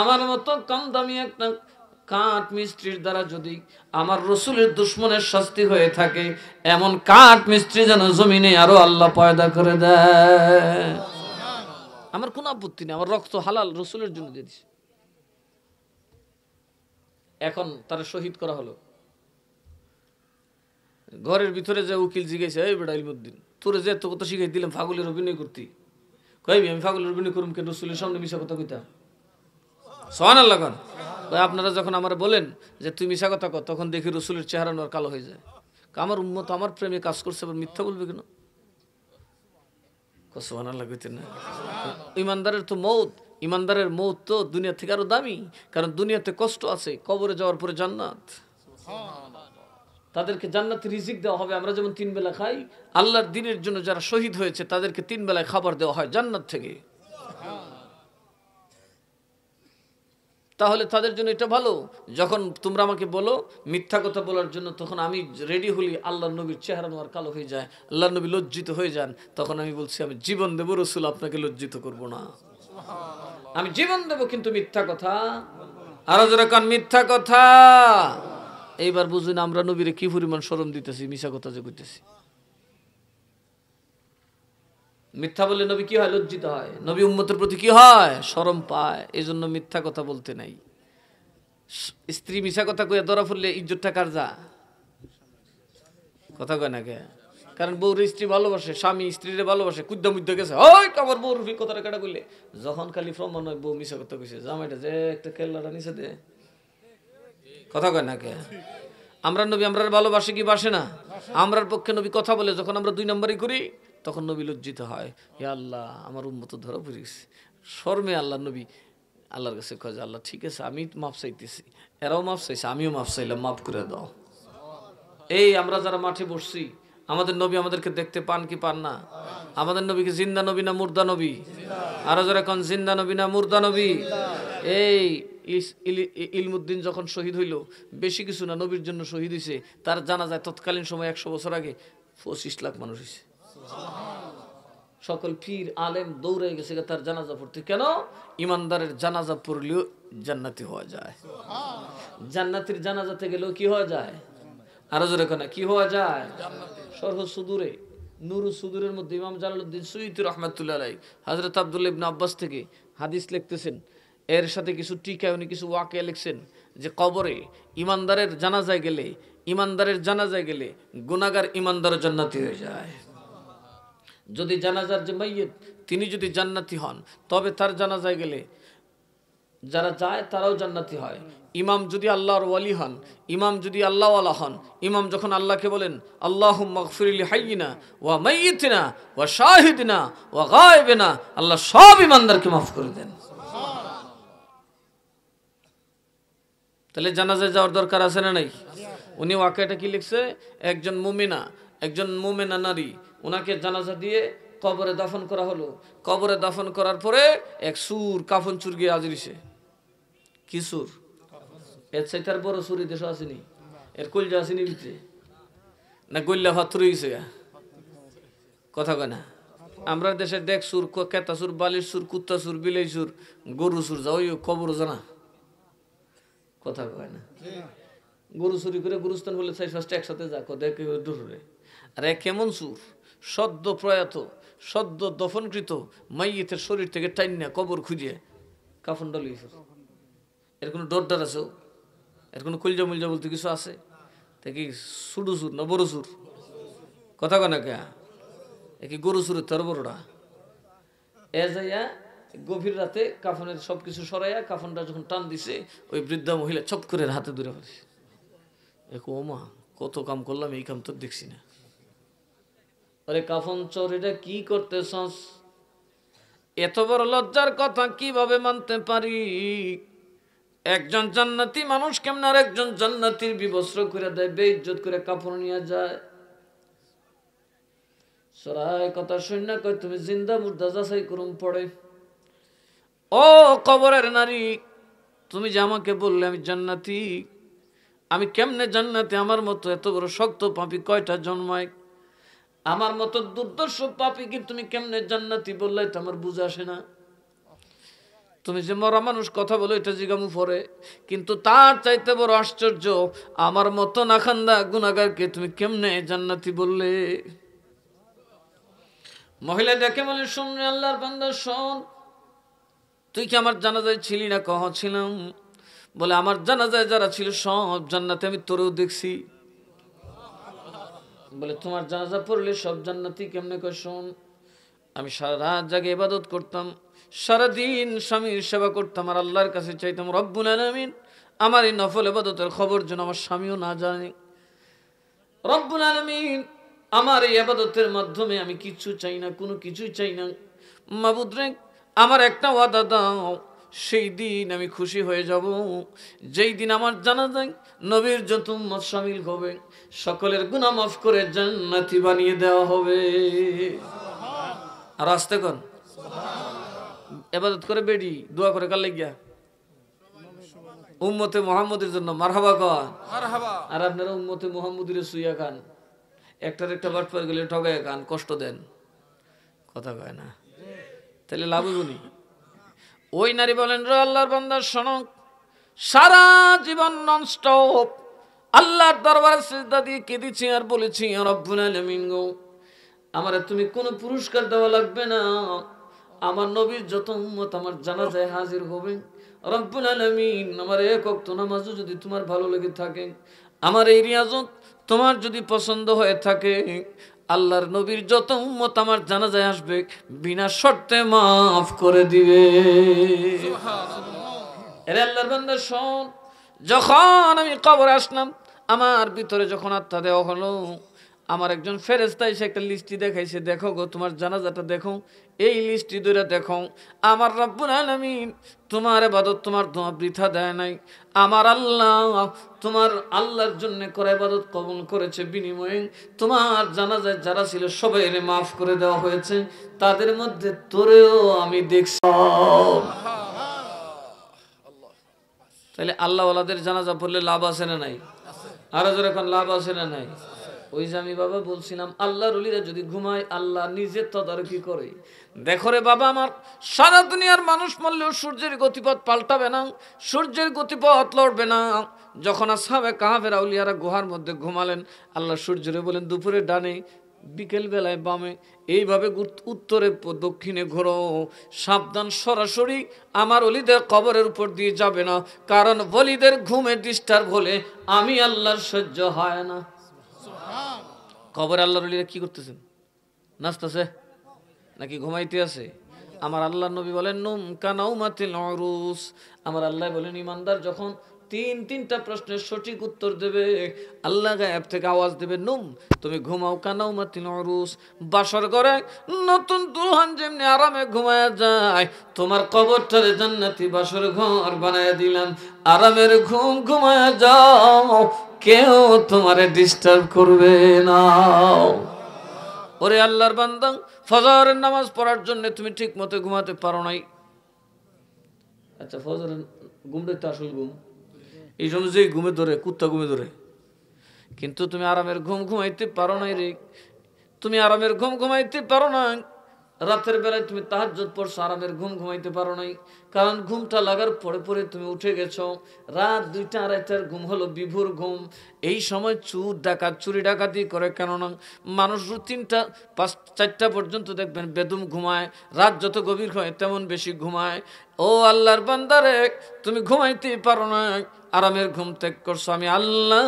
আমার মতো কম দামি একটা কাঠ মিস্ত্রির দ্বারা যদি আমার রসুলের দুশমনের শাস্তি হয়ে থাকে, এমন কাঠ মিস্ত্রি যেন জমিনে আরো আল্লাহ পয়দা করে দেয়। আমার কোনো আপত্তি নেই, আমার রক্ত হালাল, রসুলের জন্য দিয়ে দিছে। এখন তারা শহীদ করা হলো। ঘরের ভিতরে যে উকিল জিজ্ঞাসা, এই বেটা ইলমুদ্দিন, তোরে যে এত কথা শিখাই দিলাম ফাগলের অভিনয় করতি, কইবি আমি ফাগলের অভিনয় করুম কেন? রসুলের সামনে মিশা কথা কইতাম। সুবহানাল্লাহ খান। আপনারা যখন আমার বলেন যে তুই মিশা কথা কর, তখন দেখি রসুলের চেহারা নোর কালো হয়ে যায়। আমার উম্মত আমার প্রেমে কাজ করছে, আবার মিথ্যা বলবে কেন? সুবহানাল্লাহ কইতেন না? ইমানদারের তো মৌত, ইমানদারের মৌত তো দুনিয়া থেকে আরো দামি, কারণ দুনিয়াতে কষ্ট আছে, কবরে যাওয়ার পরে জান্নাত। তাদেরকে জান্নাতের রিজিক দেওয়া হবে। আমরা যেমন 3 বেলা খাই, আল্লাহর দ্বীনের জন্য যারা শহীদ হয়েছে তাদেরকে 3 বেলায় খাবার দেওয়া হয় জান্নাত থেকে। তাহলে তাদের জন্য এটা ভালো। যখন তোমরা আমাকে বলো মিথ্যা কথা বলার জন্য, তখন আমি রেডি হলি, আল্লাহর নবীর চেহারা নোয়ার কালো হয়ে যায়, আল্লাহর নবী লজ্জিত হয়ে যান, তখন আমি বলছি আমি জীবন দেব রসুল, আপনাকে লজ্জিত করব না। আমি জীবন দেব, কিন্তু মিথ্যা কথা আরো যারা কান মিথ্যা কথা। এইবার বুঝুন আমরা নবীরে কি পরিমাণ শরম দিতেছি, মিশা কথা যে কইতেছি। মিথ্যা বললে নবী কি হয়? লজ্জিত হয়। নবী উম্মতের প্রতি কি হয়? শরম পায়। এই জন্য মিথ্যা কথা বলতে নাই। স্ত্রী মিশা কথা কইয়া ধরা পড়লে ইজ্জতটা কার যা? কথা কয় না কে? কারণ বউর স্ত্রী ভালোবাসে, স্বামী স্ত্রীরে ভালোবাসে, কুদ্দা মুদ্দা গেছে, ওই আমার বউর কথাটা কেটা কইলে, যখন খালি প্রমাণ হয় বউ মিশা কথা কইছে, জামাইটা যে একটা কেল্লাটা নিচে দে। কথা কয় না কে? আমরা নবী আমরার ভালোবাসে কি বাসে না? আমরার পক্ষে নবী কথা বলে যখন আমরা 2 নম্বরই করি, তখন নবী লজ্জিত হয়। হে আল্লাহ, আমার উম্মত ধরা পড়ে গেছে। শর্মে আল্লাহ নবী আল্লাহর কাছে কয় যে আল্লাহ ঠিক আছে, আমি মাফ চাইতেছি, এরাও মাফ চাইছে, আমিও মাফ চাইলাম, মাফ করে দাও। এই আমরা যারা মাঠে বসছি, আমাদের নবী আমাদেরকে দেখতে পান কি পান না? আমাদের নবীকে জিন্দা নবী না মুর্দা নবী? আরো যারা কোন জিন্দা নবী না মুর্দা নবী? এই ইলমুদ্দিন যখন শহীদ হইল, বেশি কিছু না, নবীর জন্য শহীদ হয়েছে। তার জানাজায় তৎকালীন সময় 100 বছর আগে 25 লাখ মানুষ হয়েছে। সকল পীর আলেম দৌড়ে গেছে তার জানাজা পড়তে। কেন? ইমানদারের জানাজা পড়লেও জান্নাতি হওয়া যায়। জান্নাতির জানাজাতে গেলেও কি হওয়া যায়? আরো জোরে কেন কি হওয়া যায়? সরহ সুদূরে নুরু সুদূরের মধ্যে ইমাম জালালউদ্দিন সুয়ুতী রাহমাতুল্লাহ আলাইহি হযরত আব্দুল্লাহ ইবনে আব্বাস থেকে হাদিস লিখতেছেন। এর সাথে কিছু টিকা উনি কিছু ওয়াকিয়া লিখছেন যে কবরে ইমানদারের জানাজায় গেলে, ইমানদারের জানাজায় গেলে গুনাহগার ইমানদার জান্নাতি হয়ে যায়। যদি জানাজার যে মাইয়িত তিনি যদি জান্নাতি হন, তবে তার জানাজায় গেলে যারা যায় তারাও জান্নাতি হয়। ইমাম যদি আল্লাহর ওয়ালি হন, ইমাম যদি আল্লাহওয়ালা হন, ইমাম যখন আল্লাহকে বলেন আল্লাহুম্মা গফির লি হাইয়িনা ওয়া মাইয়িতিনা ওয়া শাহিদিনা ওয়া গায়বিনা, আল্লাহ সব ইমানদারকে মাফ করে দেন। তাহলে জানাজায় যাওয়ার দরকার আছে না নাই? উনি ওয়াকিয়াটা কি লিখছে? একজন মুমিনা নারী, ওনাকে জানাজা দিয়ে কবরে দাফন করা হলো। কবরে দাফন করার পরে এক সুর কাফন চুর গিয়ে হাজিরিছে। কি সুর? এর চাইতে আর বড় সুর এই দেশে আসেনি। এর কলজা আসেনি ভিতরে না, গল্লা ভাত রয়ে গেছে। কথা কয় না? আমরা দেশে দেখ সুর, কেতা সুর, বালির সুর, কুত্তা সুর, বিলাই সুর, গরু সুর, যা ওই কবর জানা। কথা কয় না? গরু চুরি করে গুরুস্থান বলে 4-5টা একসাথে যা দেখে ডুরে। আর কেমন সুর? সদ্য প্রয়াত, সদ্য দফনকৃত মাইয়িতের শরীর থেকে টাইনা কবর খুঁজে কাফন ডালিয়েছে। এর কোনো ডর আছে? এর কোনো কলজা মলজা বলতে কিছু আছে? তা কি সুডু সুর না বড় সুর? কথা কয় না কে? এ কি গরু সুরের তার বড়টা? এ যাইয়া গভীর রাতে কাফনের সবকিছু সরাইয়া কাফনটা যখন টান দিছে, ওই বৃদ্ধা মহিলা চপ করে হাতে ধরে ফেলছে। ও মা, কত কাম করলাম, এই কাম তো দেখছি না। আরে কাফন চোর, এটা কি করতেছস? এত বড় লজ্জার কথা কিভাবে মানতে পারি? একজন জান্নাতি মানুষ কেমন আর একজন জান্নাতির বিবস্ত্র করে দেয়, বেইজ্জত করে কাফন নিয়ে যায়। সরাই কথা শুন না, কই তুমি জিন্দা মুর্দা যাচাই করুম পড়ে। ও কবরের নারী, তুমি যে আমাকে বললে আমি জান্নাতি, আমি কেমনে জান্নাতি? আমার মতো এত বড় শক্ত পাপী কয়টা জন্মায়? আমার মতো দুর্দর্শ পাপী কি তুমি কেমনে জান্নাতি বললে? এটা আমার বুঝে আসে না। তুমি যে মরা মানুষ কথা বলো, এটা জিগামু পরে, কিন্তু তার চাইতে বড় আশ্চর্য, আমার মতো নাখান্দা গুনাহগারকে তুমি কেমনে জান্নাতি বললে? মহিলা দেখে বলে, শোন রে আল্লাহর বান্দা শোন, তুই কি আমার জানাজায় ছিলি না? কহ ছিলাম। বলে আমার জানাজায় যারা ছিল সব জান্নাতে, আমি তোরেও দেখছি। বলে তোমার জানাজা পড়লে সব জান্নাতি কেমনে কয় শোন, আমি সারা রাত জাগে ইবাদত করতাম, সারাদিন স্বামীর সেবা করতাম, আর আল্লাহর কাছে চাইতাম রব্বুল আলামিন আমার এই নফল ইবাদতের খবর যেন আমার স্বামীও না জানে। রব্বুল আলামিন আমার এই ইবাদতের মাধ্যমে আমি কিছু চাই না, কোনো কিছুই চাই না, মাবুদ রে আমার একটা ওয়াদা দাও, সেই দিন আমি খুশি হয়ে যাব যেই দিন আমার জানাজায় নবীর যত উম্মত শামিল হবে সকলের গুনাহ মাফ করে জান্নাতি বানিয়ে দেওয়া হবে। আর আস্তে কোন ইবাদত করে বেডি দোয়া করে কাল লাগিয়া উম্মতে মুহাম্মদের জন্য মারহাবা কন মারহাবা। আর আপনারা উম্মতে মুহাম্মদের সুইয়া খান, একটার একটা বাট পড়ে গেলে ঠগায় খান, কষ্ট দেন, কথা কয় না, তাহলে লাভ হইবনি। ওই নারী বলেন রে আল্লাহর বান্দা শোনো, সারা জীবন ননস্টপ আল্লাহর দরবারে সিজদা দিয়ে কেঁদেছি আর বলেছি রব্বুল আলামিন গো আমারে তুমি কোনো পুরস্কার দেওয়া লাগবে না, আমার নবীর যত উম্মত আমার জানাজায় হাজির হবে, রব্বুল আলামিন আমার এক ওয়াক্ত নামাজও যদি তোমার ভালো লেগে থাকে, আমার এই রিয়াজত তোমার যদি পছন্দ হয়ে থাকে, আল্লাহর নবীর যত উম্মত আমার জানাজায় আসবে বিনা শর্তে মাফ করে দিবে। এরে আল্লাহর বান্দা শোন, যখন আমি কবরে আসলাম আমার ভিতরে যখন আত্মা দেওয়া হলো, আমার একজন ফেরেশতা এসে একটা লিস্টি দেখাইছে, দেখো গো তোমার জানাজাটা দেখো, এই লিস্টি ধরে দেখো আমার রব্বুল আলামিন তোমার ইবাদত তোমার দোয়া বৃথা দেয় নাই, আমার আল্লাহ তোমার আল্লাহর জন্য করা ইবাদত কবুল করেছে, বিনিময়ে তোমার জানাজায় যারা ছিল সবাইকে মাফ করে দেওয়া হয়েছে, তাদের মধ্যে তোরেও আমি দেখছি। তাহলে আল্লাহ ওয়ালাদের জানাজা পড়লে লাভ আছে না নাই? আরো যখন লাভ আছে না নাই? ওই যে আমি বাবা বলছিলাম আল্লাহর ওলিরা যদি ঘুমায় আল্লাহ নিজে তদারকি করে। দেখো রে বাবা আমার, সারা দুনিয়ার মানুষ মরলেও সূর্যের গতিপথ পাল্টাবে না, সূর্যের গতিপথ লড়বে না। যখন আসহাবে কাহাফের আউলিয়ারা গুহার মধ্যে ঘুমালেন, আল্লাহ সূর্যরে বলেন দুপুরে ডানে, বিকেল বেলায় বামে, এইভাবে উত্তরে দক্ষিণে ঘোরো, সাবধান সরাসরি আমার ওলিদের কবরের উপর দিয়ে যাবে না, কারণ ওলিদের ঘুমে ডিস্টার্ব হলে আমি আল্লাহর সহ্য হয় না। কবরে আল্লাহর ওলিরা কি করতেছেন? নাচতেছে নাকি ঘুমাইতে আছে? আমার আল্লাহর নবী বলেন নুম কানাউমাতিল উরুস, আমার আল্লাহ বলেন ইমানদার যখন তিনটা প্রশ্নের সঠিক উত্তর দেবে আল্লাহ গায়েব থেকে আওয়াজ দেবে, নুম তুমি ঘুমাও কানাউমাতিল উরুস, বাসর করে নতুন দুলহান যেমনি আরামে ঘুমায়া যায়, তোমার কবরটারে জান্নাতি বাসর ঘর বানায়া দিলাম, আরামের ঘুম ঘুমায়া যাও, কেউ তোমারে ডিস্টার্ব করবে না। ওরে আল্লাহর বান্দা, ফজরের নামাজ পড়ার জন্য তুমি ঠিক মতো ঘুমাতে পারো নাই। আচ্ছা ফজরের ঘুমটাই তো আসল ঘুম, এই সময় যে ঘুমে ধরে কুত্তা ঘুমে ধরে, কিন্তু তুমি আরামের ঘুম ঘুমাইতে পারো নাই রে, তুমি আরামের ঘুম ঘুমাইতে পারো না। রাতের বেলায় তুমি তাহাজ্জুদ পড়ছো, আরামের ঘুম ঘুমাইতে পারো নাই, কারণ ঘুমটা লাগার পরে পরে তুমি উঠে গেছো। রাত 2টা 2:30টার ঘুম হলো বিভোর ঘুম। এই সময় চুর ডাকাত চুরি ডাকাতি করে, কেননা মানুষ 3টা 5 4টা পর্যন্ত দেখবেন বেদম ঘুমায়, রাত যত গভীর হয় তেমন বেশি ঘুমায়। ও আল্লাহর বান্দারে, তুমি ঘুমাইতে পারো না, আরামের ঘুম ত্যাগ করছো, আমি আল্লাহ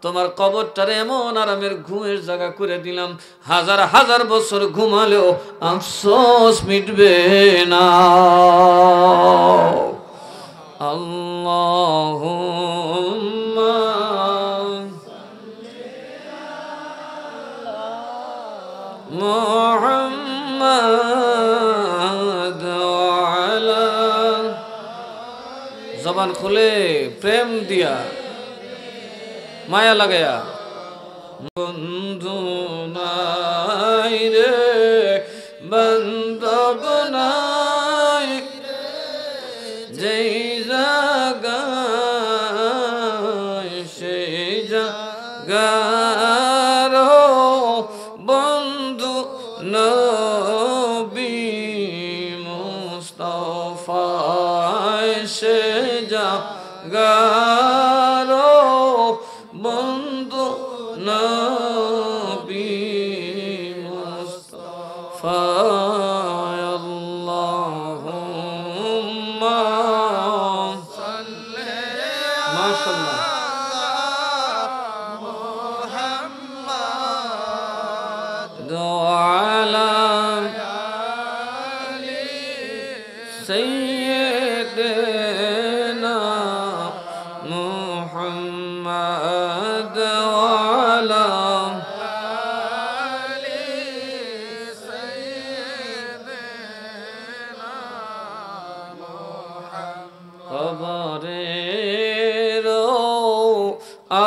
তোমার কবরটারে এমন আরামের ঘুমের জায়গা করে দিলাম, হাজার হাজার বছর ঘুমালেও আফসোস মিটবে না। আল্লাহুম্মা মুহাম্মাদ ওয়ালা, জবান খুলে প্রেম দিয়া মায়া লাগায়া, বন্ধু নাই রে বান্ধব নাই, যেই জায়গায় সেই জায়গার বন্ধু নবী মুস্তাফা, সে জায়গার বন্ধু নবী মুস্তাফা। আল্লাহুম্মা সাল্লি মাশাআল্লাহ وعلى কবরের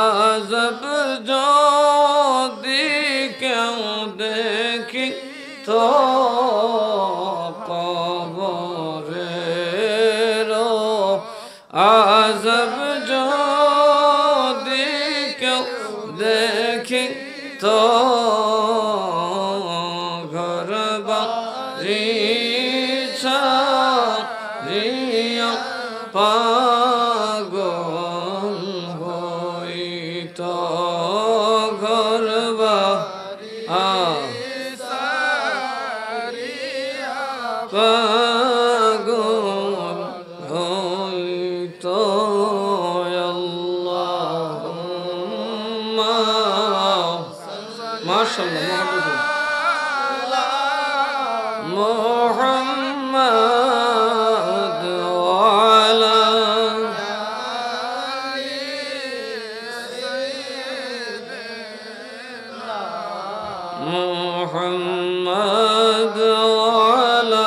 আযব যদি কেউ দেখি তো কবরের আযব যদি কেউ দেখি তো ঘর বাড়ি ছাড়িয়া পাগল হইত ঘর বাড়ি পাগল হইত আল্লাহুম্মা মাশাআল্লাহ মুহাম্মদ ওয়ালা মুহাম্মদ ওয়ালা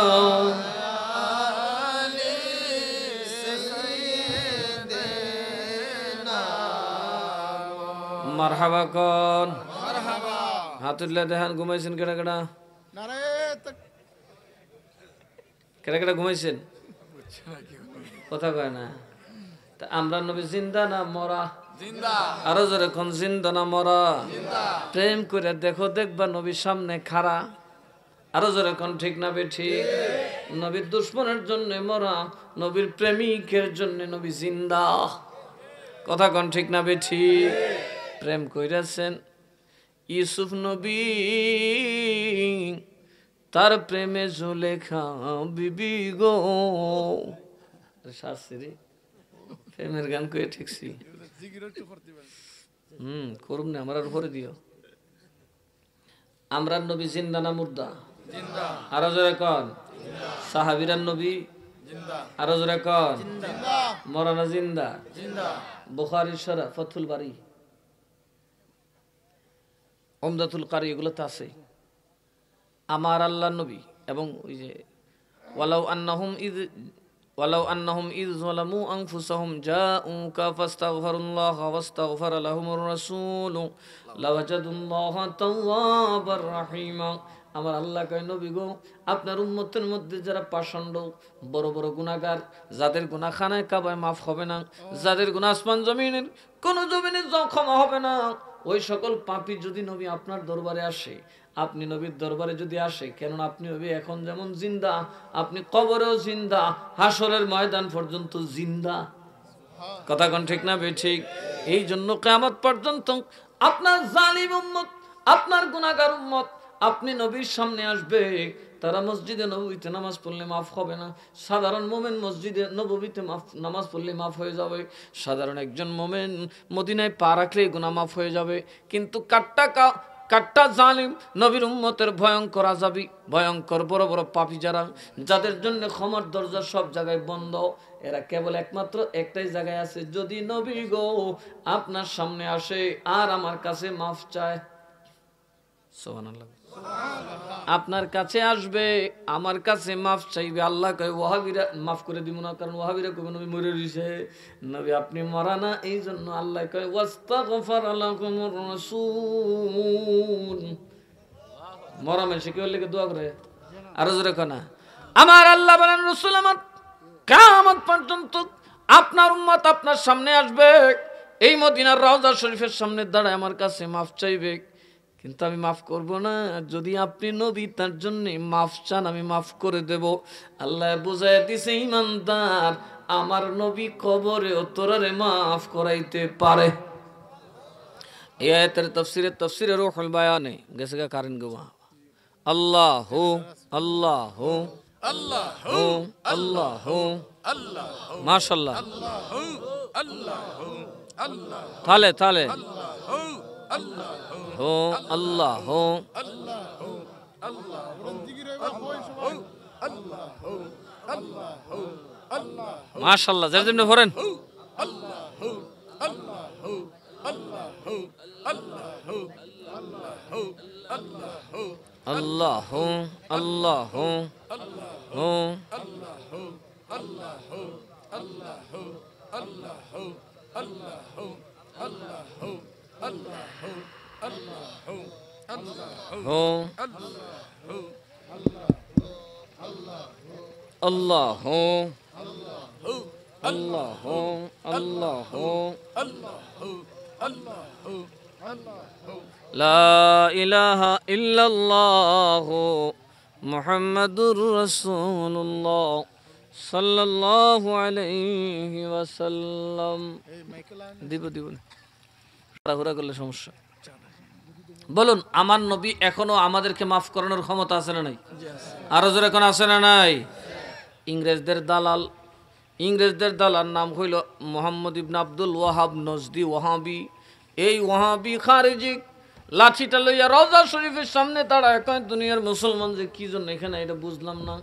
মারহাবা কোন হাতুল্লাহ দেহান ঘুমাইছেন কেডা কেডা কেডা কেডা ঘুমাইছেন কথা কয় না তা আমরা নবী জিন্দা না মরা জিন্দা আরো জোরে কোন জিন্দা না মরা জিন্দা প্রেম করে দেখো দেখবা নবীর সামনে খাড়া আরো জোরে কোন ঠিক না বে ঠিক নবীর দুশমনের জন্য মরা নবীর প্রেমিকের জন্য নবী জিন্দা কথা কোন ঠিক না বে ঠিক প্রেম কইরাছেন ইউসুফ নবী তার প্রেমে জুলেখা বিবি গো শাস্ত্রী প্রেমের গান কয়ে ঠিকছি করুম না আমার উপরে দিও আমরা নবী জিন্দা না মুর্দা আরো জোরে কন সাহাবীরান নবী আরো জোরে কন মরানা জিন্দা বুখারী শরীফ ফাতুল বারী উমদাতুল কারি এগুলোতে আছে আমার আল্লাহ নবী এবং ওই যে ওয়ালাউ আন্নাহুম ইয যালামু আনফুসাহুম জাউকা ফাস্তাগফিরুল্লাহ ওয়াস্তাগফার লাহুমুর রাসূল লাওয়াজাদুল্লাহা তাওয়াবার রাহিমা আমার আল্লাহ কয় নবী গো আপনার উম্মতের মধ্যে যারা পাষণ্ড বড় বড় গুনাহগার যাদের গুনাহ খানায় কাবায় মাফ হবে না যাদের গুনাহ আসমান জমিনের কোন জমিনে ক্ষমা হবে না ওই সকল পাপী যদি নবী আপনার দরবারে আসে আপনি নবীর দরবারে যদি আসে কেননা আপনি নবী এখন যেমন জিন্দা আপনি কবরেও জিন্দা হাসরের ময়দান পর্যন্ত জিন্দা কথা কোন ঠিক না বে ঠিক এই জন্য কিয়ামত পর্যন্ত আপনার জালিম উম্মত আপনার গুনাহগার উম্মত আপনি নবীর সামনে আসবে তারা মসজিদে নববীতে নামাজ পড়লে মাফ হবে না সাধারণ মোমেন মসজিদে নববীতে নামাজ পড়লে মাফ হয়ে যাবে সাধারণ একজন মোমেন মদিনায় পা রাখলে গুনাহ মাফ হয়ে যাবে কিন্তু কাট্টা জালিম নবীর উম্মতের ভয়ঙ্কর আযাবী ভয়ঙ্কর বড় বড় পাপী যারা যাদের জন্য ক্ষমার দরজা সব জায়গায় বন্ধ এরা কেবল একমাত্র একটাই জায়গায় আছে যদি নবী গো আপনার সামনে আসে আর আমার কাছে মাফ চায় সুবহানাল্লাহ আপনার কাছে আসবে আমার কাছে মাফ চাইবে আল্লাহ কয় ওয়াহাবিরা মাফ করে দিব না কারণ ওয়াহাবিরা কবে নবী মরে রইছে নবী আপনি মরা না এই জন্য আল্লাহ কয় ওয়াস্তাগফার লাকুমুর রাসূল মরা মানুষ কেউ লেগে দোয়া করে আরো জোরে কনা আমার আল্লাহ বলেন রাসূল আমার কিয়ামত পর্যন্ত আপনার উম্মত আপনার সামনে আসবে এই মদিনার রওজা শরীফের সামনে দাঁড়ায় আমার কাছে মাফ চাইবে কিন্তু আমি মাফ করব না যদি আপনি নবী তার জন্য মাফ চান আমি মাফ করে দেব আল্লাহ বুঝায় দিছে ইমানদার আমার নবী কবরেও তোরারে মাফ করাইতে পারে এই আয়াতের তাফসীরে রূহুল বায়ানে গেছে গা কারেন গোয়া আল্লাহু আল্লাহু আল্লাহু আল্লাহু আল্লাহু মাশাআল্লাহ আল্লাহু আল্লাহু আল্লাহ তালে তালে আল্লাহু আল্লাহু আল্লাহু আল্লাহু আল্লাহু আল্লাহু আল্লাহু আল্লাহু মাশাআল্লাহ যার জন্য পড়েন আল্লাহু আল্লাহু আল্লাহু আল্লাহ আল্লাহ আল্লাহ আল্লাহ আল্লাহ লা ইলাহা ইল্লাল্লাহ মুহাম্মাদুর রাসূলুল্লাহ সাল্লাল্লাহু আলাইহি ওয়াসাল্লাম। দিব তাড়াহুড়া করলে সমস্যা। বলুন, আমার নবী এখনো আমাদেরকে মাফ করানোর ক্ষমতা আছে না নাই? আরো জোরে এখন আছে না নাই? ইংরেজদের দালাল নাম হইল মোহাম্মদ ইবনে আব্দুল ওয়াহাব নজদি ওয়াহাবি। এই ওয়াহাবি খারিজি লাঠিটা লইয়া রওজা শরীফের সামনে দাঁড়ায় কয়, দুনিয়ার মুসলমান যে কি জন্য এখানে এটা বুঝলাম না।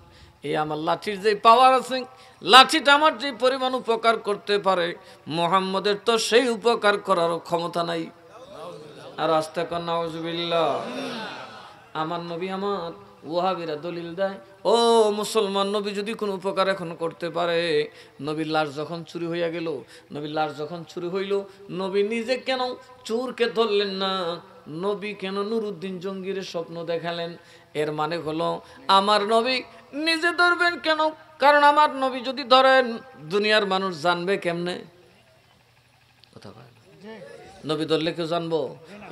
এই আমার লাঠির যে পাওয়ার আছে, লাঠিটা আমার যে পরিমাণ উপকার করতে পারে, মুহাম্মদের তো সেই উপকার করার ক্ষমতা নাই। আর আস্তে কর নাউজুবিল্লাহ। আমার নবী, আমার ওয়াহাবিরা দলিল দেয়, ও মুসলমান, নবী যদি কোনো উপকার এখন করতে পারে, নবীর লাশ যখন চুরি হইয়া গেল, নবীর লাশ যখন চুরি হইল, নবী নিজে কেন চোরকে ধরলেন না? নবী কেন নুরুদ্দিন জঙ্গির স্বপ্ন দেখালেন? এর মানে হলো আমার নবী নিজে ধরবেন কেন? কারণ আমার নবী যদি ধরেন, দুনিয়ার মানুষ জানবে কেমনে? কথা কয় নবী ধরলে কেউ জানবো?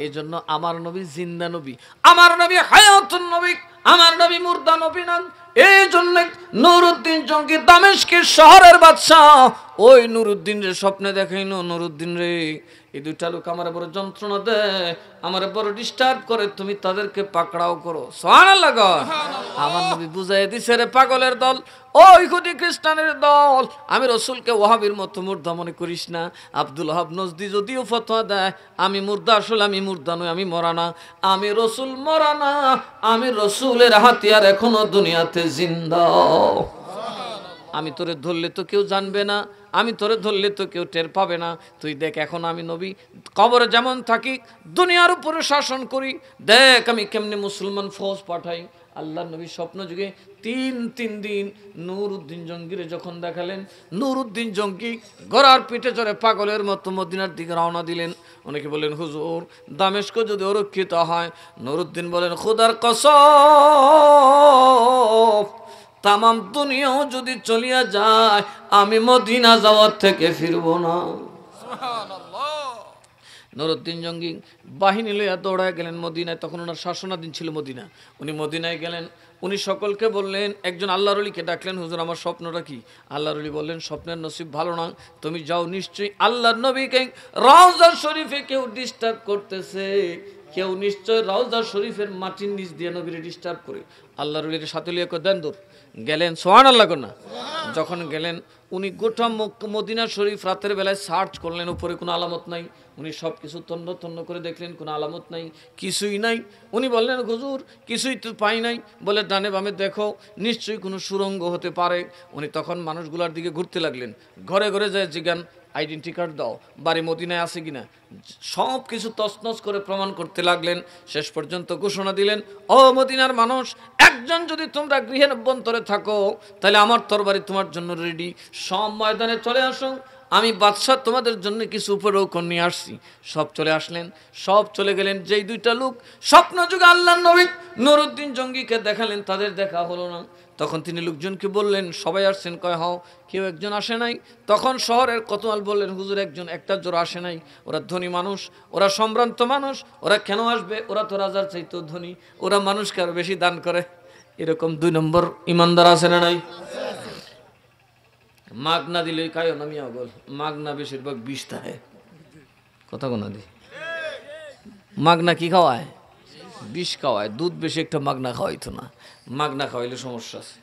এই জন্য আমার নবী জিন্দা নবী, আমার নবী হায়াতুন নবী, আমার নবী মুর্দা নবী না। এই জন্য নুরুদ্দিন জঙ্গি দামেস্কের শহরের বাদশাহ ওই নুরুদ্দিন রে স্বপ্নে দেখাইনো, নুরুদ্দিন রে, এই দুইটা লোক আমার বড় যন্ত্রণা দেয়, আমার বড় ডিস্টার্ব করে, তুমি তাদেরকে পাকড়াও করো। সুবহানাল্লাহ। আমার নবী বুঝাই দিছে, রে পাগলের দল, ও ইহুদি খ্রিস্টানের দল, আমি রসুলকে ওয়াহাবির মতো মুর্দা মনে করিস না। আব্দুল ওয়াহাব নজদি যদিও ফতোয়া দেয় আমি মুর্দা, আসলে আমি মুর্দা নই, আমি মরা না, আমি রসুল মরা না, আমি রসুলের হাতিয়ার এখনো দুনিয়াতে জিন্দা। আমি তোরে ধরলে তো কেউ জানবে না, আমি তোরে ধরলে তো কেউ টের পাবে না। তুই দেখ, এখন আমি নবী কবরে যেমন থাকি, দুনিয়ার উপরে শাসন করি, দেখ আমি কেমনে মুসলমান ফৌজ পাঠাই। আল্লাহ নবী স্বপ্ন যুগে তিন দিন নুরুদ্দিন জঙ্গিরে যখন দেখালেন, নুরুদ্দিন জঙ্গি গড়ার পিঠে চড়ে পাগলের মতো মদিনার দিকে রওনা দিলেন। অনেকে বলেন, হুজুর দামেস্ক যদি অরক্ষিত হয়, নুরুদ্দিন বলেন, খোদার কসম, তামাম দুনিয়াও যদি চলিয়া যায়, আমি মদিনা যাওয়ার থেকে ফিরব না। নুরুদ্দিন জঙ্গি বাহিনী লইয়া দৌড়ায় গেলেন মদিনায়। তখন ওনার শাসনাধীন ছিল মদিনা। উনি মদিনায় গেলেন, উনি সকলকে বললেন, একজন আল্লাহর ওলিকে ডাকলেন, হুজুর আমার স্বপ্নটা কি? আল্লাহর ওলি বললেন, স্বপ্নের নসিব ভালো না, তুমি যাও, নিশ্চয়ই আল্লাহর নবীকে রওজা শরীফে কেউ ডিস্টার্ব করতেছে, কেউ নিশ্চয় রওজা শরীফের মাটির নিচ দিয়ে নবীরে ডিস্টার্ব করে। আল্লাহর ওলির সাথে লিয়ে দেন দূর। গেলেন, সুবহানাল্লাহ না। যখন গেলেন, উনি গোটা মদিনা শরীফ রাতের বেলায় সার্চ করলেন, উপরে কোনো আলামত নাই। উনি সব কিছু তন্ন তন্ন করে দেখলেন, কোনো আলামত নাই, কিছুই নাই। উনি বললেন, হুজুর কিছুই তো পাই নাই। বলে, ডানে বামে দেখো, নিশ্চয়ই কোনো সুড়ঙ্গ হতে পারে। উনি তখন মানুষগুলার দিকে ঘুরতে লাগলেন, ঘরে ঘরে যায় জিজ্ঞান, আইডেন্টি কার্ড দাও, বাড়ি মদিনায় আছে কিনা। সব কিছু তছনছ করে প্রমাণ করতে লাগলেন। শেষ পর্যন্ত ঘোষণা দিলেন, ও মদিনার মানুষ, একজন যদি তোমরা গৃহের অভ্যন্তরে থাকো, তাহলে আমার তরবারি তোমার জন্য রেডি, সব ময়দানে চলে আসো, আমি বাদশাহ তোমাদের জন্য কিছু উপঢৌকন নিয়ে আসছি। সব চলে আসলেন, সব চলে গেলেন। যেই দুইটা লোক স্বপ্ন যুগে আল্লাহর নবী নুরুদ্দিন জঙ্গিকে দেখালেন, তাদের দেখা হলো না। তখন তিনি লোকজনকে বললেন, সবাই আসছেন? কয় হও। কেউ একজন আসে নাই। তখন শহরের কোতোয়াল বললেন, হুজুর একজন একটা জোর আসে নাই, ওরা ধনী মানুষ, ওরা সম্ভ্রান্ত মানুষ, ওরা কেন আসবে? ওরা তো রাজার চাইতেও ধনী, ওরা মানুষকে আরো বেশি দান করে। এরকম 2 নম্বর ইমানদার আছে না নাই? মাগনা দিলে কায়ো না মিয়া বল, মাগনা বেশিরভাগ বিষ থাকে। কথা কোনা দি মাগনা কি খাওয়ায়? বিষ খাওয়ায়। দুধ বেশি একটা মাগনা খাওয়াইতো না, মাগনা খাওয়াইলে সমস্যা আছে।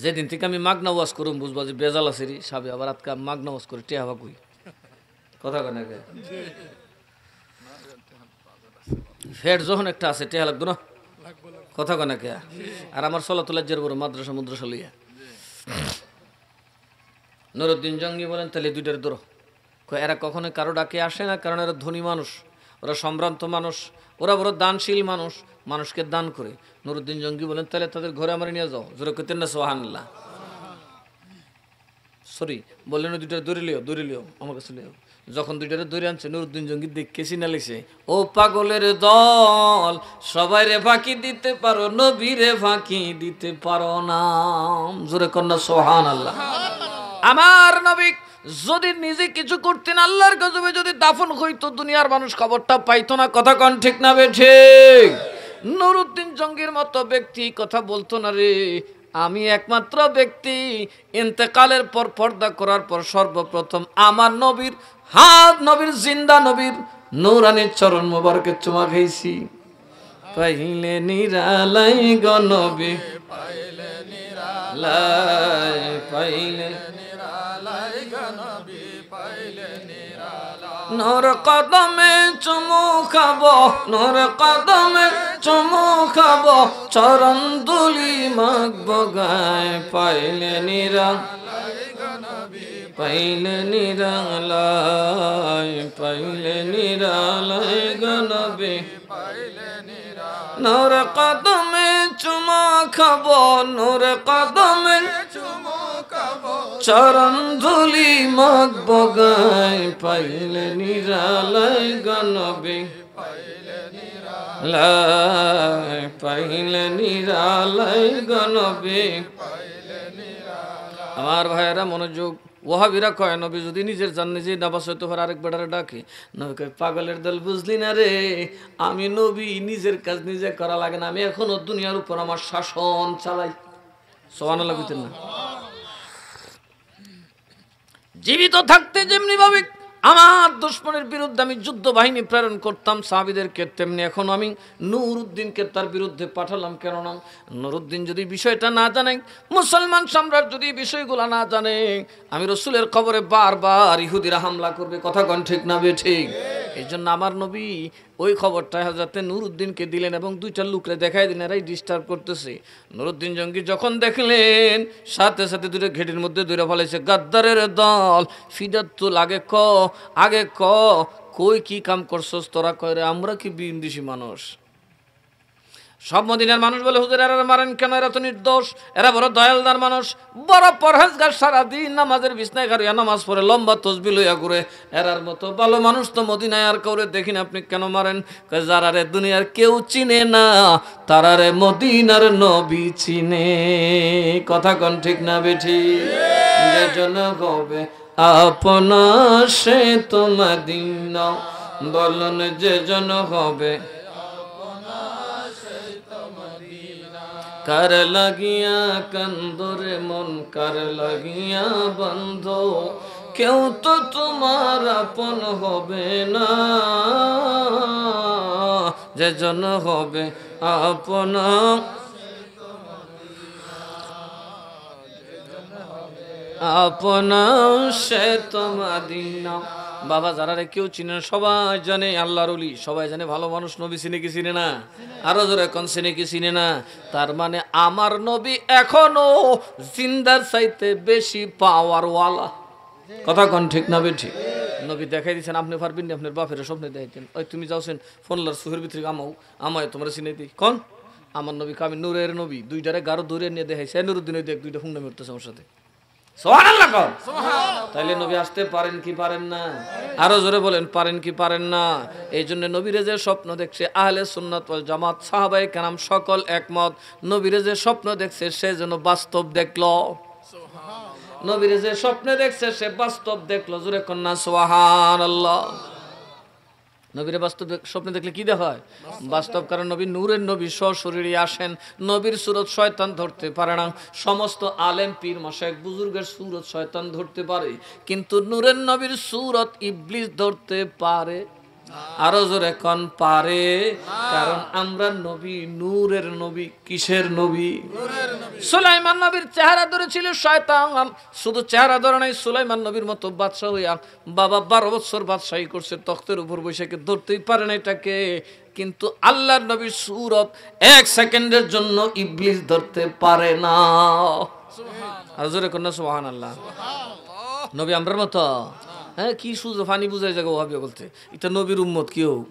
যেদিন থেকে আমি মাগনা ওয়াজ করুম, বুঝবা যে বেজাল আছে রে সাবে, আবার আজকে মাগনা ওয়াজ করে টেহাবা কই। কথা কেনা ফের যখন একটা আছে টেহা লাগতো না, কথা কেনা কে। আর আমার সলাতুল্লাহ বড় মাদ্রাসা মুদ্রাসা লইয়া। নুরুদ্দিন জঙ্গি বলেন, তাহলে দুইটার ধরো। এরা কখনো কারো ডাকে আসে না, কারণ এরা ধনী মানুষ, ওরা সম্ভ্রান্ত মানুষ, ওরা বড় দানশীল মানুষ, মানুষকে দান করে। নুরুদ্দিন জঙ্গি বলেন, তাহলে তাদের ঘরে আমার নিয়ে যাও, জোরে করতেন না সুবহানাল্লাহ। সরি বললেন, দুইটা দৌড়ে লিও আমার কাছে লিও। যখন দুইটারে দৌড়ে আনছে, নুরুদ্দিন জঙ্গি দেখে চিনালিছে, ও পাগলের দল, সবাই রে ফাঁকি দিতে পারো, নবী রে ফাঁকি দিতে পারো না। জোরে কন্যা সুবহানাল্লাহ। আমার নবী যদি নিজে কিছু করতেন, আল্লাহর গজবে যদি দাফন হইতো, দুনিয়ার মানুষ খবরটা পাইতো না। কথা কন ঠিক না বে ঠিক? নুরুদ্দিন জঙ্গির মতো ব্যক্তি কথা বলতো না রে, আমি একমাত্র ব্যক্তি ইন্তেকালের পর পর্দা করার পর সর্বপ্রথম আমার নবীর হাত, নবীর জিন্দা নবীর নূরানির চরণ মোবারকে চুমা খাইছি। পাইলে নিরালাই গো নবী, পাইলে নিরালাই, পাইলে নিরালাই গো নবী, পাইলে নিরালাই। নূর কদমে চুমু খাবো, নূর কদমে চুমু খাবো, চরণ দুলি মাখবো গায়ে, পাইলে নিরালাই গো নবী, পাইলে নিরালাই, পাইলে নিরালাই গো নবী, পাইলে নিরালাই। নূর কদমে চুমু খাবো, নূর কদমে চুমু খাবো, চরণ ধুলি মাখবো গায়ে, পাইলে নিরালাই গো নবী, পাইলে নিরালাই, পাইলে নিরালাই গো নবী, পাইলে নিরালাই। আমার ভাইয়েরা মনোযোগ, ওয়াহাবিরা কয় নবী যদি নিজের জান নিজে নাবাস হইতে পারে, আরেক বেটারে ডাকে, নবী কয় পাগলের দল বুঝলি না রে, আমি নবী নিজের কাজ নিজে করা লাগে না, আমি এখনো দুনিয়ার উপর আমার শাসন চালাই। সুবহানাল্লাহ কইতেন না? জীবিত থাকতে যেমনি ভাবে আমার দুশমনের বিরুদ্ধে আমি যুদ্ধ বাহিনী প্রেরণ করতাম সাহাবীদেরকে, তেমনি এখন আমি নুরুদ্দিনকে তার বিরুদ্ধে পাঠালাম। কেননা নুরুদ্দিন যদি বিষয়টা না জানে, মুসলমান সম্রাট যদি বিষয়গুলো না জানে, আমি রসুলের খবরে বারবার ইহুদিরা হামলা করবে। কথা কন ঠিক না বে ঠিক? এই জন্য আমার নবী ওই খবরটা হযরত নুরুদ্দিনকে দিলেন এবং দুইটা লোকরে দেখাই দিলেন, এরাই ডিস্টার্ব করতেছে। নুরুদ্দিন জঙ্গি যখন দেখলেন, সাথে সাথে দুটো ঘেটির মধ্যে দূরে ফেলেছে, গাদ্দারের দল, ফিদাতুল আগে কই কি কাম করছস তোরা? কয় রে আমরা কি বিন্দিসি মানুষ? সব মদিনার মানুষ বলে, হুজুর এরা মারেন কেন? এরা তো নির্দোষ, এরা বড় দয়ালদার মানুষ, বড় পরহেজগার, সারাদিন নামাজের বিছনায় গাড়িয়া নামাজ পড়ে, লম্বা তসবিহ লইয়া ঘুরে, এরার মতো ভালো মানুষ তো মদিনায় আর কাউরে দেখি না, আপনি কেন মারেন? কয় যারা রে দুনিয়ার কেউ চিনে না, তারা রে মদিনার নবী চিনে। কথা কন ঠিক না বেঠি? যে জন হবে আপনা সে তো মদিনা, বলুন যে জন হবে কার লাগিয়া কান্দরে মন, কার লাগিয়া বন্ধ, কেউ তো তোমার আপন হবে না, যে জন হবে আপনা আপনা সে তো মদিনা। বাবা যারা রে কেউ চিনে না, সবাই জানে আল্লাহর ওলি, সবাই জানে ভালো মানুষ, নবী চিনে কি চিনে না? আরো জোরে কোন চিনে কি চিনে না? তার মানে আমার নবী এখনো জিন্দার চাইতে বেশি পাওয়ারওয়ালা। কথা কোন ঠিক না বে ঠিক? নবী দেখাই দিচ্ছেন, আপনি পারবেন না, আপনার বাপের স্বপ্নে দেখাইতেন, ওই তুমি যাওছেন ফোনলার সুহের ভিতরে আমায় তোমরা চিনে দিই কোন? আমার নবী কামি নূরের নবী, দুইটারে গাঢ় দূরে নিয়ে দেখাইছে, নুরুদ্দিন ওই দেখ দুইটা হুন্ডা মিটতেছে আমার সাথে। সুবহানাল্লাহ কর। তাইলে নবী আসতে পারেন কি পারেন না? আরো জোরে বলেন, পারেন কি পারেন না? এই জন্য নবীরে যে স্বপ্ন দেখছে আহলে সুন্নাত ওয়াল জামাত সাহাবায়ে কেরাম সকল একমত, নবীরে যে স্বপ্ন দেখছে সে যেন বাস্তব দেখলো। নবীরে যে স্বপ্নে দেখছে সে বাস্তব দেখলো। জোরে কন্যা সুবহানাল্লাহ। নবীরে বাস্তব স্বপ্নে দেখলে কি দেখা হয়? বাস্তব। কারণ নবী নূরের নবী, সশরীরে আসেন, নবীর সুরত শয়তান ধরতে পারে না। সমস্ত আলেম পীর মাশায়েখ বুজুর্গের সুরত শয়তান ধরতে পারে, কিন্তু নূরের নবীর সুরত ইবলিস ধরতে পারে। আরো জোরে কোন পারে? কারণ আমরা নবী নূরের নবী। কিসের নবী? সুলাইমান নবীর চেহারা ধরেছিল শয়তান, শুধু চেহারা ধরে নাই, সুলাইমান নবীর মতো বাদশা হইয়া বাবা 12 বছর বাদশাহী করছে, তখতের উপর বৈশাখে ধরতেই পারে না এটাকে। কিন্তু আল্লাহর নবীর সুরত 1 সেকেন্ডের জন্য ইবলিস ধরতে পারে না। আর জোরে কোন সুবহানাল্লাহ। নবী আমরার মতো? হ্যাঁ কি সুযোগ ফানি বুঝাই যাবো ভাবি বলতে এটা নবীর উম্মত কেউ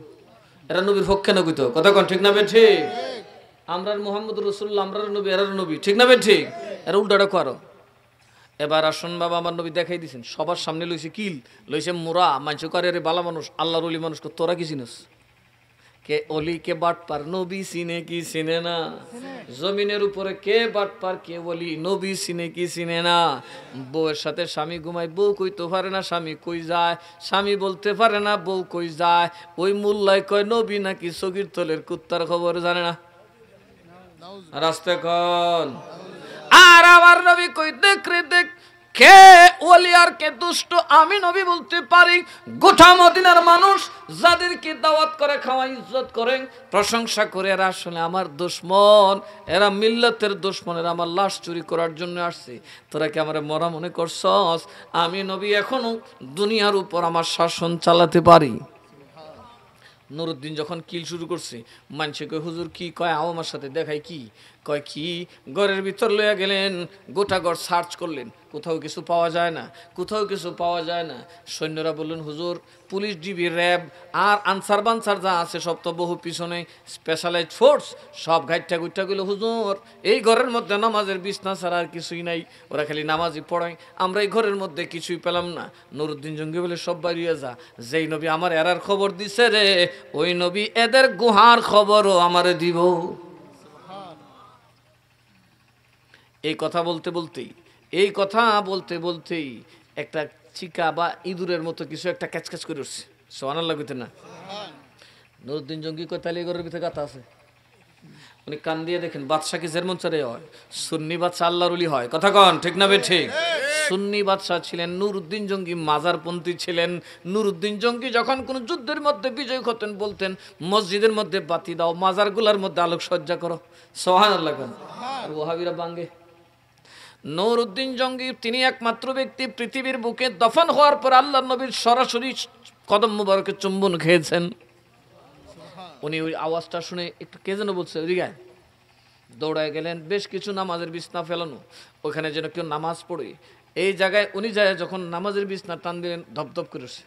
এরা নবীর পক্ষে না কইতো কথা কন ঠিক না বে ঠিক আমরা মোহাম্মদ রসুল্লাহ আমরা নবী এরা নবী ঠিক না বে ঠিক এরা উল্টাটা করো এবার আসুন বাবা আমার নবী দেখাই দিছেন সবার সামনে লইছে কিল লইছে মোরা মানুষ করে রে বালা মানুষ আল্লাহর ওলি মানুষ তোরা কি চিনস কে অলি কে বাটপার নবী চিনে কি চিনে না জমিনের উপরে কে বাটপার কে অলি নবী চিনে কি চিনে না বউয়ের সাথে স্বামী ঘুমায় বউ কইতে পারে না স্বামী কই যায় স্বামী বলতে পারে না বউ কই যায় ওই মোল্লায় কয় নবী নাকি সগীর তলের কুত্তার খবর জানে না রাস্তা কোন আর আমার নবী কই দেখ রে দেখ কে ওলি আর কে দুষ্ট আমি নবী বলতে পারি গোটা মদিনার মানুষ যাদেরকে দাওয়াত করে খাওয়া ইজ্জত করে প্রশংসা করে এরা আসলে আমার দুশমন এরা মিল্লাতের দুশমন এরা আমার লাশ চুরি করার জন্য আসছে তোরা কি আমার মরা মনে করছস আমি নবী এখনো দুনিয়ার উপর আমার শাসন চালাতে পারি নুরুদ্দিন যখন কিল শুরু করছে মানুষে কয় হুজুর কি কয় আমার সাথে দেখাই কি কয় কি ঘরের ভিতর লইয়া গেলেন গোটা ঘর সার্চ করলেন কোথাও কিছু পাওয়া যায় না কোথাও কিছু পাওয়া যায় না সৈন্যরা বললেন হুজুর পুলিশ ডিবি র্যাব আর আনসার বানসার যা আছে সব তো বহু পিছনে স্পেশালাইজড ফোর্স সব ঘাইটা গুইটা গেল হুজুর এই ঘরের মধ্যে নামাজের বিছনা ছাড়া আর কিছুই নাই ওরা খালি নামাজই পড়ায় আমরা এই ঘরের মধ্যে কিছুই পেলাম না নুরুদ্দিন জঙ্গি বলে সব বাড়িয়ে যা যেই নবী আমার এরার খবর দিছে রে ওই নবী এদের গুহার খবরও আমারে দিব এই কথা বলতে বলতেই একটা চিকা বা ইঁদুরের মতো কিছু একটা ক্যাচক্যাচ করে উঠছে সোহানাল্লাহ কইতে না নুরুদ্দিন জঙ্গি কয় তাহলে ঘরের ভিতরে গাথা আছে উনি কান দিয়ে দেখেন বাদশাহ কি যেমন চারে হয় সুন্নি বাদশাহ আল্লাহর ওলি হয় কথা কন ঠিক না বে ঠিক সুন্নি বাদশাহ ছিলেন নুরুদ্দিন জঙ্গি মাজারপন্থী ছিলেন নুরুদ্দিন জঙ্গি যখন কোনো যুদ্ধের মধ্যে বিজয় হতেন বলতেন মসজিদের মধ্যে বাতি দাও মাজারগুলোর মধ্যে আলোকসজ্জা করো সুবহানাল্লাহ কোন আর ওহাবিরা বাঙ্গে নুরুদ্দিন জঙ্গি তিনি একমাত্র ব্যক্তি পৃথিবীর বুকে দফন হওয়ার পর আল্লাহর নবীর সরাসরি কদম মুবারকে চুম্বন খেয়েছেন উনি ওই আওয়াজটা শুনে একটু কে যেন বলছে ওদিকে দৌড়ায় গেলেন বেশ কিছু নামাজের বিছনা ফেলানো ওখানে যেন কেউ নামাজ পড়ে এই জায়গায় উনি যায় যখন নামাজের বিছনা টান দিলেন ধপধপ করেছে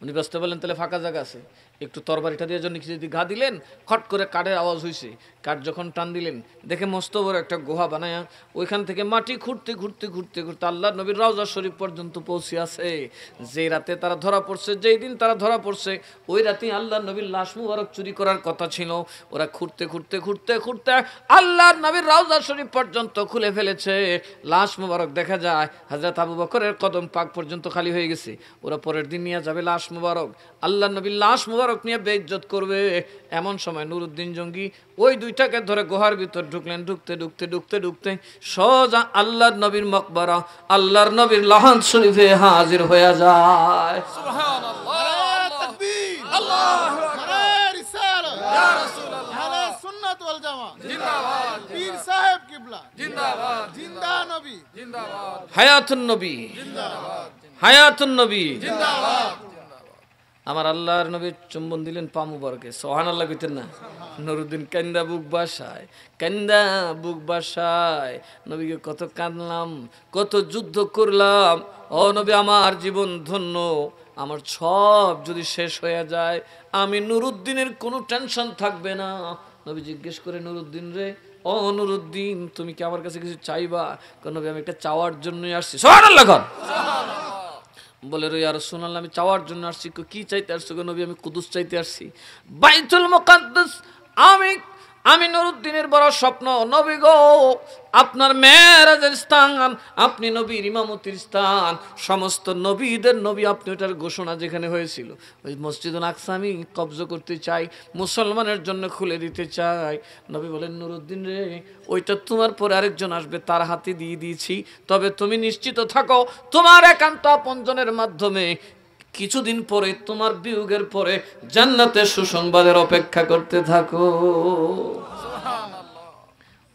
উনি ব্যস্ত বললেন তাহলে ফাঁকা জায়গা আছে একটু তরবারিটা দিয়ে জন্য কিছু ঘা দিলেন খট করে কাঠের আওয়াজ হয়েছে কাঠ যখন টান দিলেন দেখে মস্ত বড় একটা গুহা বানায়া ওইখান থেকে মাটি খুঁড়তে আল্লাহ নবীর রওজা শরীফ পর্যন্ত পৌঁছে আছে যে রাতে তারা ধরা পড়ছে যেই দিন তারা ধরা পড়ছে ওই রাতে আল্লাহ নবীর লাশ মুবারক চুরি করার কথা ছিল ওরা খুঁড়তে আল্লাহর নবীর রওজা শরীফ পর্যন্ত খুলে ফেলেছে লাশ মুবারক দেখা যায় হযরত আবু বকরের কদম পাক পর্যন্ত খালি হয়ে গেছে ওরা পরের দিন নিয়ে যাবে লাশ মুবারক আল্লাহর নবীর লাশ মুবারক নিয়ে বেইজ্জত করবে এমন সময় নুরুদ্দিন জঙ্গি ওই দুইটাকে ধরে গুহার ভিতর ঢুকলেন ঢুকতে সোজা আল্লাহর নবীর মকবরা আল্লাহর নবীর লাহান শরীফে হাজির হয়ে যায় সুবহানাল্লাহ তাকবীর আল্লাহু আকবার রিসালাত ইয়া রাসূলুল্লাহ আহলে সুন্নাত ওয়াল জামাত জিন্দাবাদ পীর সাহেব কিবলা জিন্দাবাদ জিন্দা নবী জিন্দাবাদ হায়াতুন নবী জিন্দাবাদ আমার আল্লাহর নবী চুম্বন দিলেন পা মুবারকে সুবহানাল্লাহ কইতেন না নুরুদ্দিন কান্দা বুক বাসায় নবীকে কত কাঁদলাম কত যুদ্ধ করলাম ও নবী আমার জীবন ধন্য আমার সব যদি শেষ হয়ে যায় আমি নুরুদ্দিনের কোনো টেনশন থাকবে না নবী জিজ্ঞেস করে নুরুদ্দিন রে ও নুরুদ্দিন তুমি কি আমার কাছে কিছু চাইবা কারণ নবী আমি একটা চাওয়ার জন্যই আসছি সুবহানাল্লাহ কর বলে রে ইয়া রাসূলুল্লাহ আমি চাওয়ার জন্য আসছি কি চাইতে আসছো গো নবী আমি কুদুস চাইতে আসছি বাইতুল মুকাদ্দাস আমি নুরুদ্দিনের বড় স্বপ্ন নবী গো আপনার মেরাজের স্থান আপনি নবীর ইমামতির স্থান সমস্ত নবীদের নবী আপনি ওটার ঘোষণা যেখানে হয়েছিল ওই মসজিদুল আকসা আমি কবজা করতে চাই মুসলমানের জন্য খুলে দিতে চাই নবী বলেন নুরুদ্দিন রে ওইটা তোমার পরে আরেকজন আসবে তার হাতে দিয়ে দিয়েছি তবে তুমি নিশ্চিত থাকো তোমার একান্ত আপনজনের মাধ্যমে কিছুদিন পরে তোমার বিয়োগের পরে জান্নাতের সুসংবাদের অপেক্ষা করতে থাকো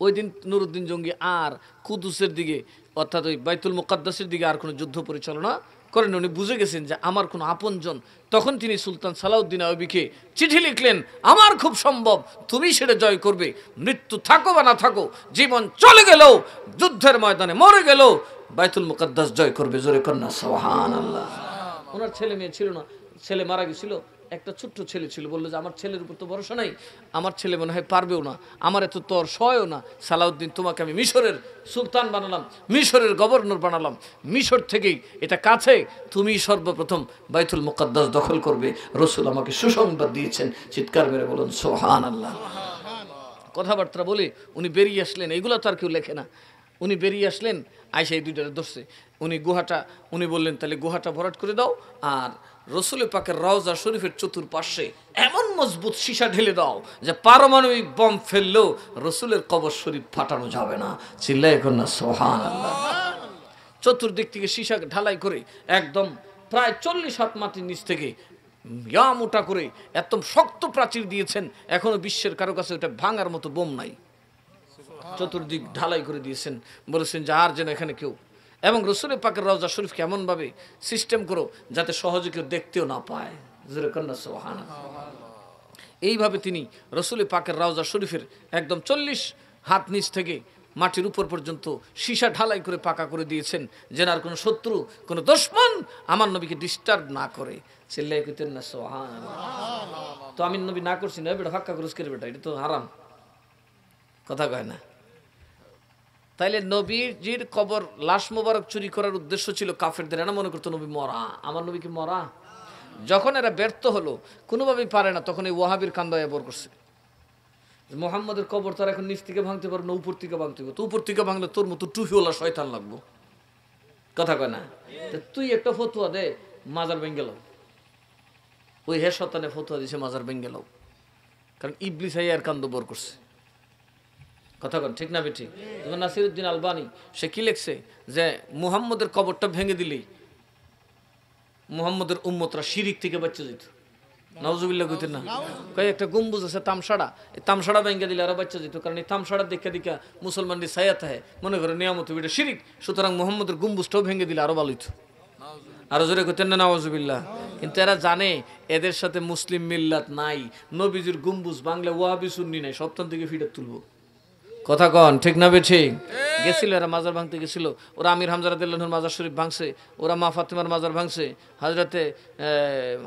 ওই দিন নুরুদ্দিন জঙ্গি আর কুদুসের দিকে অর্থাৎ ওই বাইতুল মুকাদ্দাসের দিকে আর কোনো যুদ্ধ পরিচালনা করেন উনি বুঝে গেছেন যে আমার কোনো আপনজন তখন তিনি সুলতান সালাউদ্দিন আইয়ুবীকে চিঠি লিখলেন আমার খুব সম্ভব তুমি সেটা জয় করবে মৃত্যু থাকো বা না থাকো জীবন চলে গেল যুদ্ধের ময়দানে মরে গেল বাইতুল মুকাদ্দাস জয় করবে। জোরে কন্যা সুবহানাল্লাহ। ওনার ছেলে মেয়ে ছিল না, ছেলে মারা গেছিল, একটা ছোট্ট ছেলে ছিল। বললো যে আমার ছেলের উপর তো ভরসা নাই, আমার ছেলে মনে হয় পারবেও না, আমার এত তর সয়ও না। সালাউদ্দিন, তোমাকে আমি মিশরের সুলতান বানালাম, মিশরের গভর্নর বানালাম, মিশর থেকেই এটা কাছে, তুমি সর্বপ্রথম বাইতুল মুকাদ্দাস দখল করবে। রসুল আমাকে সুসংবাদ দিয়েছেন। চিৎকার মেরে বলুন সুবহানাল্লাহ। কথাবার্তা বলে উনি বেরিয়ে আসলেন। এইগুলো তো আর কেউ লেখে না। উনি বেরিয়ে আসলেন, আয়সা এই দুইটারে ধরছে। উনি বললেন তাহলে গুহাটা ভরাট করে দাও, আর রসুলের পাকের রওজা শরীফের চতুর্পাশে এমন মজবুত সীসা ঢেলে দাও যে পারমাণবিক বম ফেললেও রসুলের কবর শরীফ ফাটানো যাবে না। চিল্লায় এখন না সুবহানাল্লাহ। চতুর্দিক থেকে সীসা ঢালাই করে একদম প্রায় 40 হাত মাটির নিচ থেকে মোটা করে একদম শক্ত প্রাচীর দিয়েছেন। এখনো বিশ্বের কারো কাছে ওটা ভাঙার মতো বোম নাই। চতুর্দিক ঢালাই করে দিয়েছেন, বলেছেন যে আর যেন এখানে কেউ, এবং রসুলের পাকের রওজা শরীফকে এমনভাবে সিস্টেম করো যাতে সহজে কেউ দেখতেও না পায়। এইভাবে তিনি রসুলের পাকের রওজা শরীফের একদম 40 হাত নিচ থেকে মাটির উপর পর্যন্ত সীসা ঢালাই করে পাকা করে দিয়েছেন, যেন আর কোনো শত্রু, কোনো দুশমন আমার নবীকে ডিস্টার্ব না করে। চিল্লাই কইতেন না সুবহানাল্লাহ। তো আমি নবী না করছি না, বেটা ফাক্কা করে করে, বেটা এটা তো হারাম, কথা কয় না। তাইলে নবীজির কবর, লাশ মোবারক চুরি করার উদ্দেশ্য ছিল কাফেরদের। এরা মনে করতো নবী মরা, আমার নবী কি মরা? যখন এরা ব্যর্থ হলো, কোনোভাবেই পারে না, তখন এই ওয়াহাবির কান্দায় বর করছে মোহাম্মদের কবর তার এখন নিচ থেকে ভাঙতে পারবে না, উপর থেকে ভাঙতে হবে। তো উপর থেকে ভাঙলে তোর মতো টুফিওয়ালা শয়তান লাগবো, কথা কয় না। তুই একটা ফতুয়া দে, মাজার ভেঙে গেল। ওই হে শতানে ফতুয়া দিছে মাজার ভেঙে গেল, কারণ ইবলিস আর কান্দ বর করছে। কথা কন ঠিক না বেঠিক? নাসিরউদ্দিন আলবানী সে কি লিখছে যে মুহাম্মদের কবরটা ভেঙে দিলেই মুহাম্মদের উম্মতরা শিরিক থেকে বাঁচতে যেত। নাউজুবিল্লাহ কইতেন না? কয় একটা গম্বুজ আছে তামসাড়া, এই তামসাড়া ভেঙে দিলে আরো বাঁচতে যেত, কারণ এই তামসাড়া দেখা দেখা মুসলমানদের ছায়া থাকে, মনে করে নিয়ামত এটা শিরিক, সুতরাং মুহাম্মদের গম্বুজটাও ভেঙে দিলে আরো ভালো হইতো। আরো জোরে কইতেন না নাউজুবিল্লাহ? কিন্তু এরা জানে এদের সাথে মুসলিম মিল্লাত নাই, নবীজির গম্বুজ বাংলা ওয়াহাবি সুন্নি নাই, সপ্তাহ থেকে ফিরে তুলবো। কথা কন ঠিক না বেঠিক? গেছিল এরা মাজার ভাঙতে গেছিল। ওরা আমির হামজা রাদিয়াল্লাহু আনহুর মাজার শরীফ ভাঙছে, ওরা মা ফাতেমার মাজার ভাঙছে, হযরতে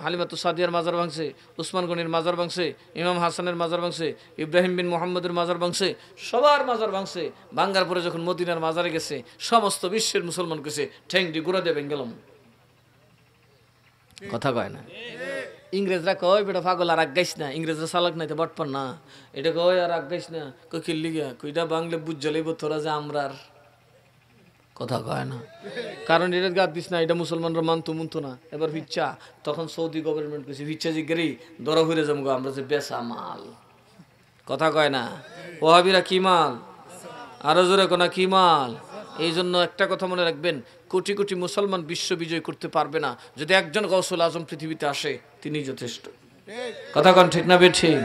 হালিমাতু সাদিয়ার মাজার ভাঙছে, উসমান গনির মাজার ভাঙছে, ইমাম হাসানের মাজার ভাঙছে, ইব্রাহিম বিন মুহাম্মদের মাজার ভাঙছে, সবার মাজার ভাঙছে। ভাঙার পরে যখন মদিনার মাজারে গেছে, সমস্ত বিশ্বের মুসলমান গেছে ঠেংটি গুড়া দিয়ে ভেঙে গেলাম। কথা কয় না? ইংরেজরা কয় বেটা পাগল, আর আগাইস না, ইংরেজরা চালাক নাই তো বটপার না, এটা কয় আর আগাইস না, কই কিল্লি গা কইটা বাংলা বুঝ জ্বলাইব তোরা যে আমরার, কথা কয় না। কারণ এটা গাদ দিস না, এটা মুসলমানরা মানতো মুনতো না। এবার ভিচ্ছা, তখন সৌদি গভর্নমেন্ট কইছে ভিচ্ছা জিগেরি ধরা হইরে যাবো আমরা যে বেচা মাল, কথা কয় না। ওয়াহাবিরা কি মাল? আরো জোরে কোনা কি মাল? এই জন্য একটা কথা মনে রাখবেন, কোটি কোটি মুসলমান বিশ্ব বিজয় করতে পারবে না, যদি একজন গৌসুল আজম পৃথিবীতে আসে তিনি যথেষ্ট। কথা কন ঠিক না বেঠিক?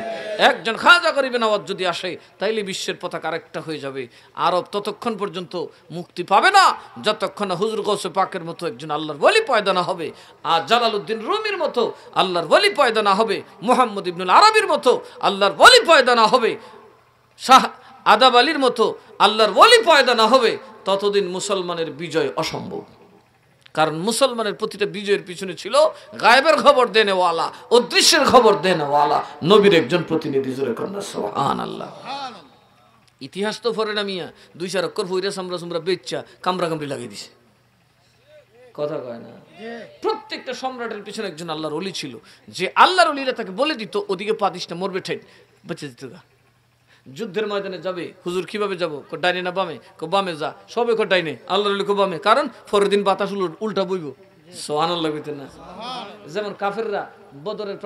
একজন খাজা গরিবে নওয়াজ যদি আসে, তাইলে বিশ্বের পতাকা আরেকটা হয়ে যাবে। আরব ততক্ষণ পর্যন্ত মুক্তি পাবে না যতক্ষণ না হুজুর গৌসে পাকের মতো একজন আল্লাহর ওলি পয়দা না হবে, আর জালালউদ্দিন রুমির মতো আল্লাহর ওলি পয়দা না হবে, মুহাম্মদ ইবনুল আরবির মতো আল্লাহর ওলি পয়দা না হবে, শাহ আদাব আলীর মতো আল্লাহর ওলি পয়দা না হবে, ততদিন মুসলমানের বিজয় অসম্ভব। কারণ মুসলমানের প্রতিটা বিজয়ের পিছনে ছিল গায়েবের খবর দেনেওয়ালা, অদৃশ্যের খবর দেনেওয়ালা নবীর একজন প্রতিনিধি। জোরে কন্যা সুবহানাল্লাহ। ইতিহাস তো ফরে না মিয়া, 2-4 অক্ষর ফইরা সামরা সুমরা বেচ্চা কামরা কামড়ি লাগিয়ে দিছে, কথা কয় না। প্রত্যেকটা সম্রাটের পিছনে একজন আল্লাহর ওলি ছিল, যে আল্লাহর ওলিরা তাকে বলে দিত ওদিকে পাদিসটা মরবে ঠেট, বেঁচে দিত গা। যুদ্ধের ময়দানে যাবে, হুজুর কিভাবে যাবো? ডাইনে না বামে? বামে যা, সবে ডাইনে, আল্লাহর ওলি বামে, কারণ পরের দিন বাতাস উল্টা বইব। সুবহানাল্লাহ কইতেন না? যেমন কাফেররা বদরের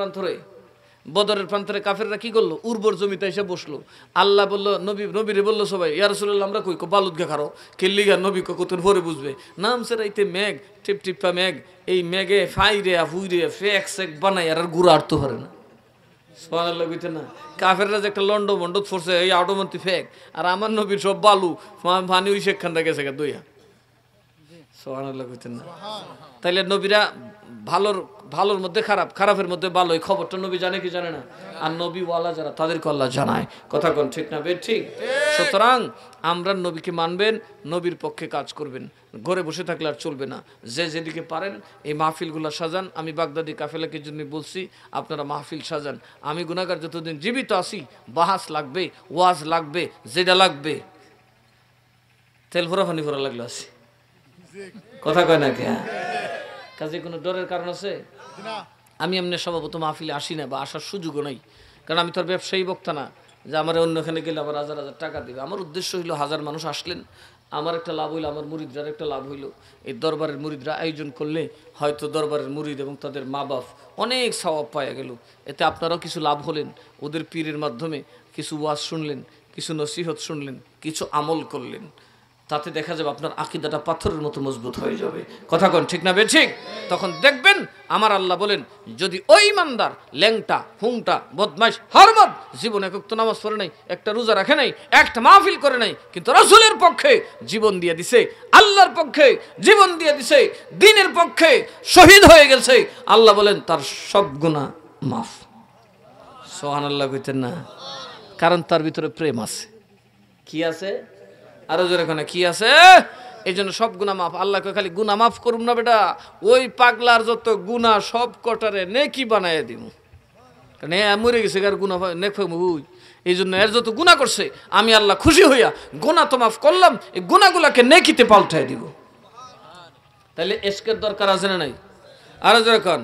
প্রান্তরে কাফেররা কি করলো? উর্বর জমিতে এসে বসলো। আল্লাহ বললো, নবীরে বললো সবাই, ইয়া রাসূলুল্লাহ আমরা কই বালুদগা খারো কেল্লিগা, নবী কতন ভরে বুঝবে নাম সেরাইতে মেঘ টিপ টিপা মেঘ, এই মেঘে ফাইরে ফুইরে ফেক সেক বানাই আর গুড়া আটতে পারে না। সুবহানাল্লাহ কইতেন না? কাফেররা যে একটা লন্ড মন্ডত ফোরছে এই আউটোমন্তি ফেক, আর আমার নবীর সব বালু পানি ওই সেখানটা গেছে গা দইয়া। সুবহানাল্লাহ কইতেন না? তাইলে নবীরা ভালোর মধ্যে খারাপ, খারাপের মধ্যে ভালো, এই খবরটা নবী জানে কি জানে না? আর নবী ওয়ালা যারা তাদেরকে আল্লাহ জানায়। কথা কোন ঠিক না? ঠিক। সুতরাং আমরা নবীকে মানবেন, নবীর পক্ষে কাজ করবেন, ঘরে বসে থাকলে আর চলবে না। যে যেদিকে পারেন এই মাহফিলগুলো সাজান। আমি বাগদাদি কাফেলাকে জন্য বলছি আপনারা মাহফিল সাজান। আমি গুনাহগার যতদিন জীবিত আছি বাহাস লাগবে, ওয়াজ লাগবে, যেটা লাগবে তেল ভরা পানি ভরা লাগলো আছে। কথা কয় না কে? কাজে কোনো ডরের কারণ আছে? আমি এমনি স্বভাবত মাহফিলে আসি না বা আসার সুযোগও নাই, কারণ আমি তো আর ব্যবসায়ী বক্তা না যে আমার অন্যখানে গেলে আবার হাজার হাজার টাকা দেবে। আমার উদ্দেশ্য হইলো হাজার মানুষ আসলেন, আমার একটা লাভ হইলো, আমার মুরিদরার একটা লাভ হইলো। এই দরবারের মুরিদরা আয়োজন করলে হয়তো দরবারের মুরিদ এবং তাদের মা বাপ অনেক সওয়াব পাওয়া গেল। এতে আপনারাও কিছু লাভ হলেন, ওদের পীরের মাধ্যমে কিছু ওয়াজ শুনলেন, কিছু নসিহত শুনলেন, কিছু আমল করলেন। তাতে দেখা যাবে আপনার আকীদাটা পাথরের মতো মজবুত হয়ে যাবে। কথা কোন ঠিক না? ঠিক। তখন দেখবেন আমার আল্লাহ বলেন, যদি ওই ইমানদার ল্যাংটা, হুংটা, বদমাইশ, হরমত জীবন একক তো নামাজ পড়ে নাই, একটা রোজা রাখে নাই, একটা মাহফিল করে নাই, কিন্তু রাসূলের পক্ষে জীবন দিয়ে দিছে, আল্লাহর পক্ষে জীবন দিয়ে দিছে, দ্বীনের পক্ষে শহীদ হয়ে গেছে, আল্লাহ বলেন তার সব গুনাহ মাফ। সুবহানাল্লাহ কইতেন না? কারণ তার ভিতরে প্রেম আছে। কি আছে? আরো জোরে কোনে কি আছে? এই জন্য সব গুনাহ মাফ। আল্লাহকে খালি গুনাহ মাফ করুম না বেটা, ওই পাগলার যত গুনাহ সব কটারে নেকি বানায় দিব। কারণ মরে গেছে আর গুনাহ নেক হই, এই জন্য এর যত গুনাহ করছে আমি আল্লাহ খুশি হইয়া গুনাহ তো মাফ করলাম, এই গুনাহগুলোকে নেকিতে পাল্টায় দিব। তাহলে ইশকের দরকার আছে না নাই? আরো জোরে কোন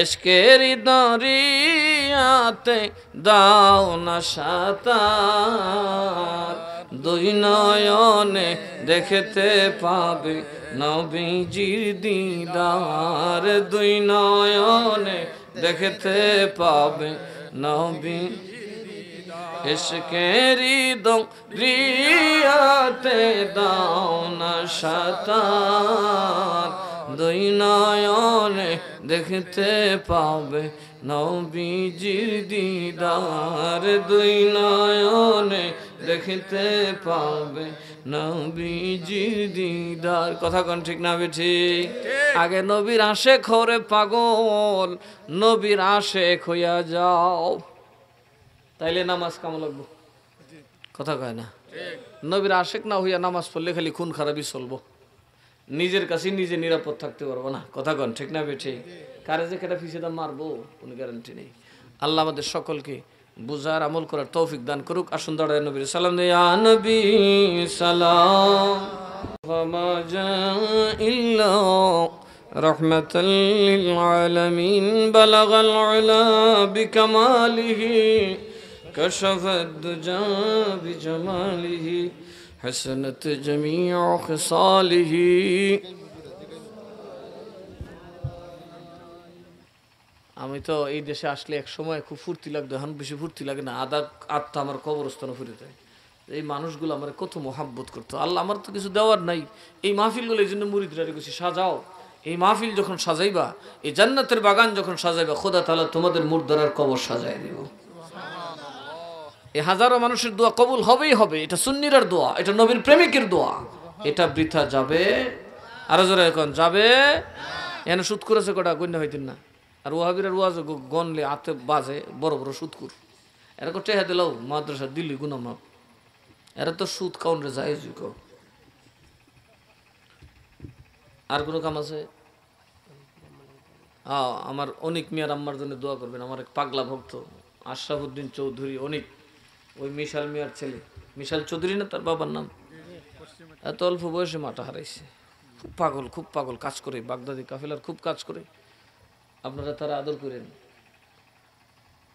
ইশকের দরিয়াতে দাও না সাঁতার, দুই নয়নে দেখতে পাবে নবীজির দিদার, দুই নয়নে দেখতে পাবে নবী। ইশকেরি দরিয়াতে দাও না সাঁতার, দুই নয়নে দেখতে পাবে নবীজির দিদার, দুই নয়নে দেখতে পাবে নবীজির দিদার। কথা কোন ঠিক না? ঠিক। আগে নবীর আশেক হরে পাগল, নবীর আশেক হইয়া যাও, তাইলে নামাজ কাম লাগবো। কথা কয় না? নবীর আশেক না হইয়া নামাজ পড়লে খালি খুন খারাপই চলবো, নিজের কাছে নিজে নিরাপদ থাকতে পারবো না। কথা কন ঠিক না? ঠিক। কারে যে কেটা ফিসে দাম মারবো কোনো গ্যারান্টি নেই। আল্লাহ আমাদের সকলকে বুঝার আমল করার তৌফিক দান করুক। আসুন দাঁড়ায় নবীর সালাম দেই। ইয়া নবী সালাম ওয়া ইল্লা রাহমাতাল লিল আলামিন, বালাগাল উলা বিকামালিহি, কাশাফাদ দুজা বিজামালিহি, হাসানাত জামিউ খিসালিহি। আমি তো এই দেশে আসলে এক সময় খুব ফুর্তি লাগতো, এখন বেশি ফুর্তি লাগে না। আত্মা আমার কবরস্থানে ফিরে যায়। এই মানুষগুলো আমার কত মোহাব্বত করতো। আল্লাহ আমার তো কিছু দেওয়ার নাই, এই মাহফিলগুলো এই জন্য মুরিদরা কিছু সাজাও। এই মাহফিল যখন সাজাইবা, এই জান্নাতের বাগান যখন সাজাইবা, খোদা তাআলা তোমাদের মুর্দার কবর সাজায় দিব। এই হাজারো মানুষের দোয়া কবুল হবেই হবে। এটা সুন্নিরার দোয়া, এটা নবীর প্রেমিকের দোয়া, এটা বৃথা যাবে। আরো জোরে এখন যাবে। এখানে সুদ করেছে কটা গণ্য হইতেন না। আর ওয়াহাবিরার ওয়াজ গনলে হাতে বাজে বড় বড় সুদকুর, এরকম টেহা দিলাও মাদ্রাসা দিল্লি গুনামাপ, এরা তো সুদ কাউন্টে যায়। আর কোনো কাম আছে? আমার অনিক মিয়ার আম্মার জন্য দোয়া করবেন। আমার এক পাগলা ভক্ত আশরাফুদ্দিন চৌধুরী, অনিক, ওই মিশাল মিয়ার ছেলে, মিশাল চৌধুরী না তার বাবার নাম। এত অল্প বয়সে মাটা হারাইছে। খুব পাগল, খুব পাগল, কাজ করে বাগদাদি কাফেলার খুব কাজ করে। আপনারা তারা আদর করেন,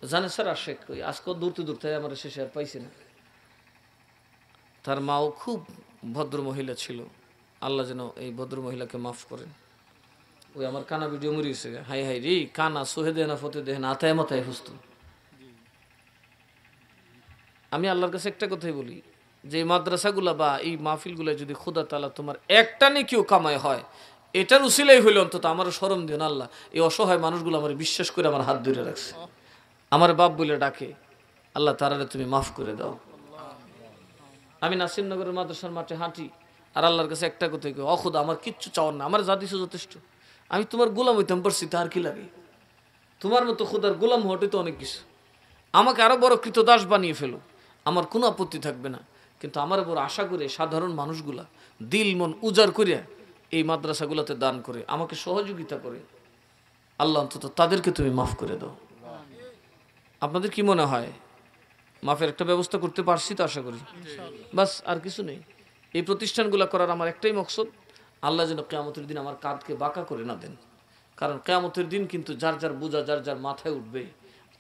জানে স্যার আশেক। ওই আজকেও দূরতে দূরতে আমার শেষে আর পাইছে না। তার মাও খুব ভদ্র মহিলা ছিল। আল্লাহ যেন এই ভদ্র মহিলাকে মাফ করেন। ওই আমার কানা ভিডিও মরিয়েছে, হাই হাই রে কানা সোহে দেনা ফতে দেহ না আতায় মাথায় হুস্ত। আমি আল্লাহর কাছে একটা কথাই বলি, যে এই মাদ্রাসাগুলা বা এই মাহফিলগুলা যদি খোদা তাআলা তোমার একটা নেকিও কামাই হয়, এটার উসিলাই হইলে অন্তত আমারও শরম দিও না। আল্লাহ এই অসহায় মানুষগুলো আমার বিশ্বাস করে আমার হাত ধরে রাখছে, আমার বাপ বলে ডাকে, আল্লাহ তারারে তুমি মাফ করে দাও। আমি নাসিমনগরের মাদ্রাসার মাঠে হাঁটি আর আল্লাহর কাছে একটা কথাই কই, খোদা আমার কিচ্ছু চাওয়ার না, আমার যা দিছো যথেষ্ট। আমি তোমার গোলাম হইতাম পারছি, তার কি লাগে? তোমার মতো খোদার গোলাম হওয়াটাই তো অনেক কিছু। আমাকে আরো বড় কৃতদাস বানিয়ে ফেলো, আমার কোনো আপত্তি থাকবে না। কিন্তু আমার বড় আশা করে সাধারণ মানুষগুলা দিল মন উজাড় করিয়া এই মাদ্রাসাগুলোতে দান করে আমাকে সহযোগিতা করে, আল্লাহ অন্তত তাদেরকে তুমি মাফ করে দাও। আপনাদের কি মনে হয় মাফের একটা ব্যবস্থা করতে পারছি তো? আশা করি। বাস, আর কিছু নেই। এই প্রতিষ্ঠানগুলো করার আমার একটাই মকসদ, আল্লাহ যেন কিয়ামতের দিন আমার কাঁধকে বাঁকা করে না দেন। কারণ কিয়ামতের দিন কিন্তু যার যার বোঝা যার যার মাথায় উঠবে,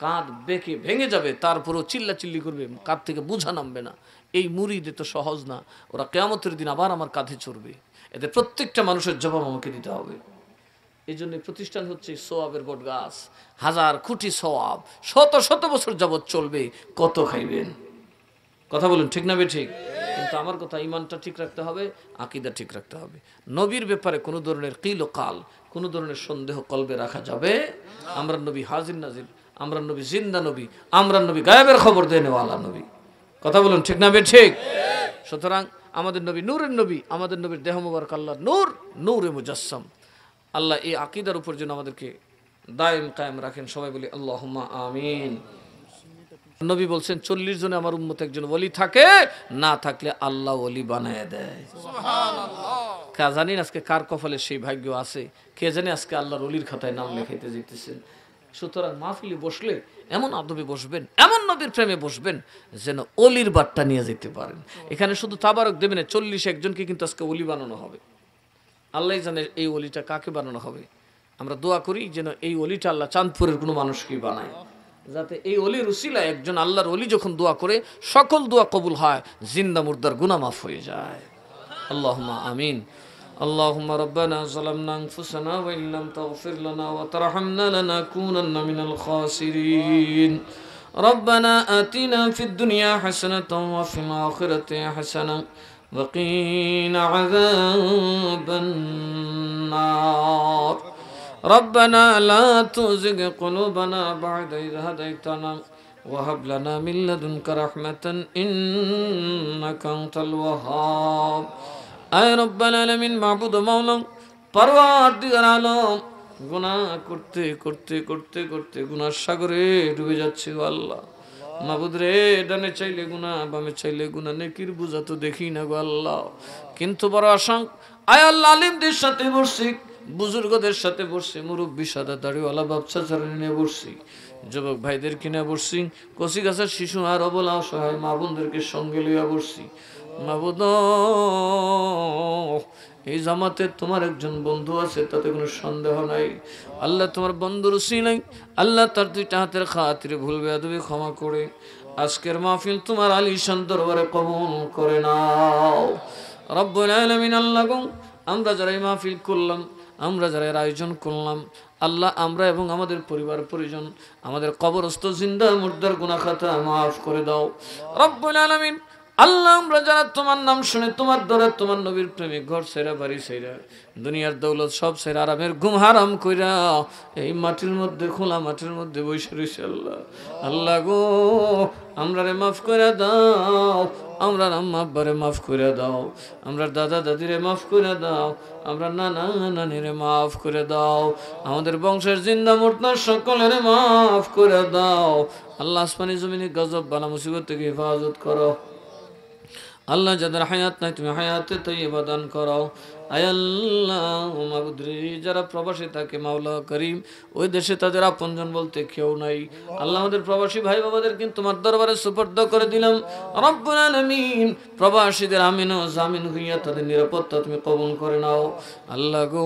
কাঁধ বেঁকে ভেঙে যাবে, তারপরেও চিল্লা চিল্লি করবে, কাঁধ থেকে বোঝা নামবে না। এই মুরিদ তো সহজ না, ওরা কিয়ামতের দিন আবার আমার কাঁধে চড়বে। এদের প্রত্যেকটা মানুষের জবাব আমাকে দিতে হবে। এই জন্য প্রতিষ্ঠান হচ্ছে সোয়াবের বট গাছ, 1000 কোটি সোয়াব, শত শত বছর যাবৎ চলবে, কত খাইবেন? কথা বলুন, ঠিক না বে ঠিক? কিন্তু আমার কথা, ইমানটা ঠিক রাখতে হবে, আকীদা ঠিক রাখতে হবে। নবীর ব্যাপারে কোনো ধরনের কিল ও কাল, কোনো ধরনের সন্দেহ কলবে রাখা যাবে। আমরা নবী হাজির নাজির, আমরা নবী জিন্দা নবী, আমরা নবী গায়েবের খবর দেনেওয়ালা নবী। কথা বলুন, ঠিক না বে ঠিক? সুতরাং আমাদের নবী নূরের নবী, আমাদের নবীর দেহ মুবারক আল্লাহর নূর, নূরে মুজাসসাম। আল্লাহ এই আকীদার উপর যেন আমাদেরকে দায়েম কায়েম রাখেন। সবাই বলি আল্লাহুম্মা আমিন। নবী বলছেন 40 জনে আমার উম্মত একজন ওলি থাকে, না থাকলে আল্লাহ ওলি বানায় দেয়। কে জানি আজকে কার কপালে সেই ভাগ্য আছে, কে জানে আজকে আল্লাহর ওলির খাতায় নাম লেখাইতে যেতেছেন। সুতরাং মাহফিলে বসলে এমন আদবে বসবেন, এমন নবীর প্রেমে বসবেন যেন ওলির বার্তা নিয়ে যেতে পারেন। এখানে শুধু তাবারক দেবেন 40 একজনকে কিন্তু আজকে ওলি বানানো হবে। আল্লাহ জানে এই ওলিটা কাকে বানানো হবে। আমরা দোয়া করি যেন এই ওলিটা আল্লাহ চাঁদপুরের কোনো মানুষকে বানায়, যাতে এই ওলির উসিলায় একজন আল্লাহর ওলি যখন দোয়া করে সকল দোয়া কবুল হয়, জিন্দা মুর্দার গুনাহ মাফ হয়ে যায়। আল্লাহুম্মা আমিন। اللهم ربنا ظلمنا أنفسنا وإن لم تغفر لنا وترحمنا لنكونن من الخاسرين. ربنا آتنا في الدنيا حسنة وفي الآخرة حسنة وقنا عذاب النار. ربنا لا تزغ قلوبنا بعد إذ هديتنا وهب لنا من لدنك رحمة إنك أنت الوهاب. আয় রব্বাল আলামিন, মাবুদ মাওলা পরওয়ারদিগার আলম, গুনাহ করতে করতে করতে করতে গুনার সাগরে ডুবে যাচ্ছে গো আল্লাহ। মাবুদ রে, ডানে চাইলে গুনাহ, বামে চাইলে গুনাহ, নেকির বোঝা তো দেখি না গো আল্লাহ। কিন্তু বড় আশঙ্ক, আয় আল্লাহ, আলিমদের সাথে বসছি, বুজুর্গদের সাথে বসছি, মুরব্বী সাদা দাড়িওয়ালা বাচ্চা চারা নিয়ে বসছি, যুবক ভাইদের কিনে বসছি, কচি গাছের শিশু আর অবলা অসহায় মা বোনদেরকে সঙ্গে লইয়া বসছি। মাবুদ, এই জামাতে তোমার একজন বন্ধু আছে, তাতে কোনো সন্দেহ নাই। আল্লাহ তোমার বন্ধুর উসিলাই আল্লাহ তার 2টা হাতের খাতিরে ভুল বেয়াদবি ক্ষমা করে আজকের মাহফিল তোমার আলিশান দরবারে কবুল করে নাও রব্বুল আলামিন। আল্লাহ গো, আমরা যারা এই মাহফিল করলাম, আমরা যারা এর আয়োজন করলাম, আল্লাহ আমরা এবং আমাদের পরিবার পরিজন, আমাদের কবরস্থ জিন্দা মুর্দার গুনাহ খাতা মাফ করে দাও রব্বুল আলামিন। আল্লাহ, আমরা যারা তোমার নাম শুনে তোমার দ্বারা তোমার নবীর প্রেমিক, ঘর ছেড়া বাড়ি ছেড়া দুনিয়ার দৌলত সব ছেড়া আরামের ঘুম হারাম কইরা এই মাটির মধ্যে, খোলা মাটির মধ্যে বসে রয়েছে আল্লাহ। আল্লাহ গো, আমরা রে মাফ করে দাও, আমরা আম্মা আব্বারে মাফ করে দাও, আমরা দাদা দাদিরে মাফ করে দাও, আমরা নানা নানিরে মাফ করে দাও, আমাদের বংশের জিন্দা মুর্দা সকলের মাফ করে দাও আল্লাহ। আসমানি জমিনে গজব বালা মুসিবত থেকে হেফাজত করো আল্লাহ। যাদের হায়াত নাই তুমি হায়াতে তাইয়্যিবা দান করো আয় আল্লাহ। মাবুদ রে, যারা প্রবাসী থাকে মাওলা করিম, ওই দেশে তাদের আপনজন বলতে কেউ নাই আল্লাহ। আমাদের প্রবাসী ভাই বাবাদের কিন্তু তোমার দরবারে সুপর্দ করে দিলাম রব্বুল আলামিন। প্রবাসীদের আমিন ও জামিন হইয়া তাদের নিরাপত্তা তুমি কবুল করে নাও আল্লাহ গো।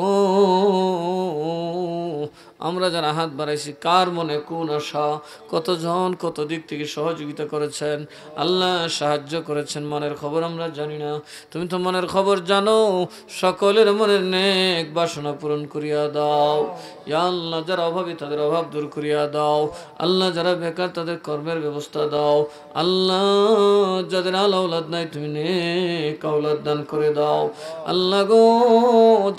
আমরা যারা হাত বাড়াইছি, কার মনে কোন আশা, কতজন কত দিক থেকে সহযোগিতা করেছেন আল্লাহ, সাহায্য করেছেন, মনের খবর আমরা জানি না, তুমি তো মনের খবর জানো। সকলের মনের নেক বাসনা পূরণ করিয়া দাও ইয়া আল্লাহ। যারা অভাবী তাদের অভাব দূর করিয়া দাও আল্লাহ। যারা বেকার তাদের কর্মের ব্যবস্থা দাও আল্লাহ। যাদের আওলাদ নাই তুমি নেক আওলাদ দান করে দাও আল্লাহ গো।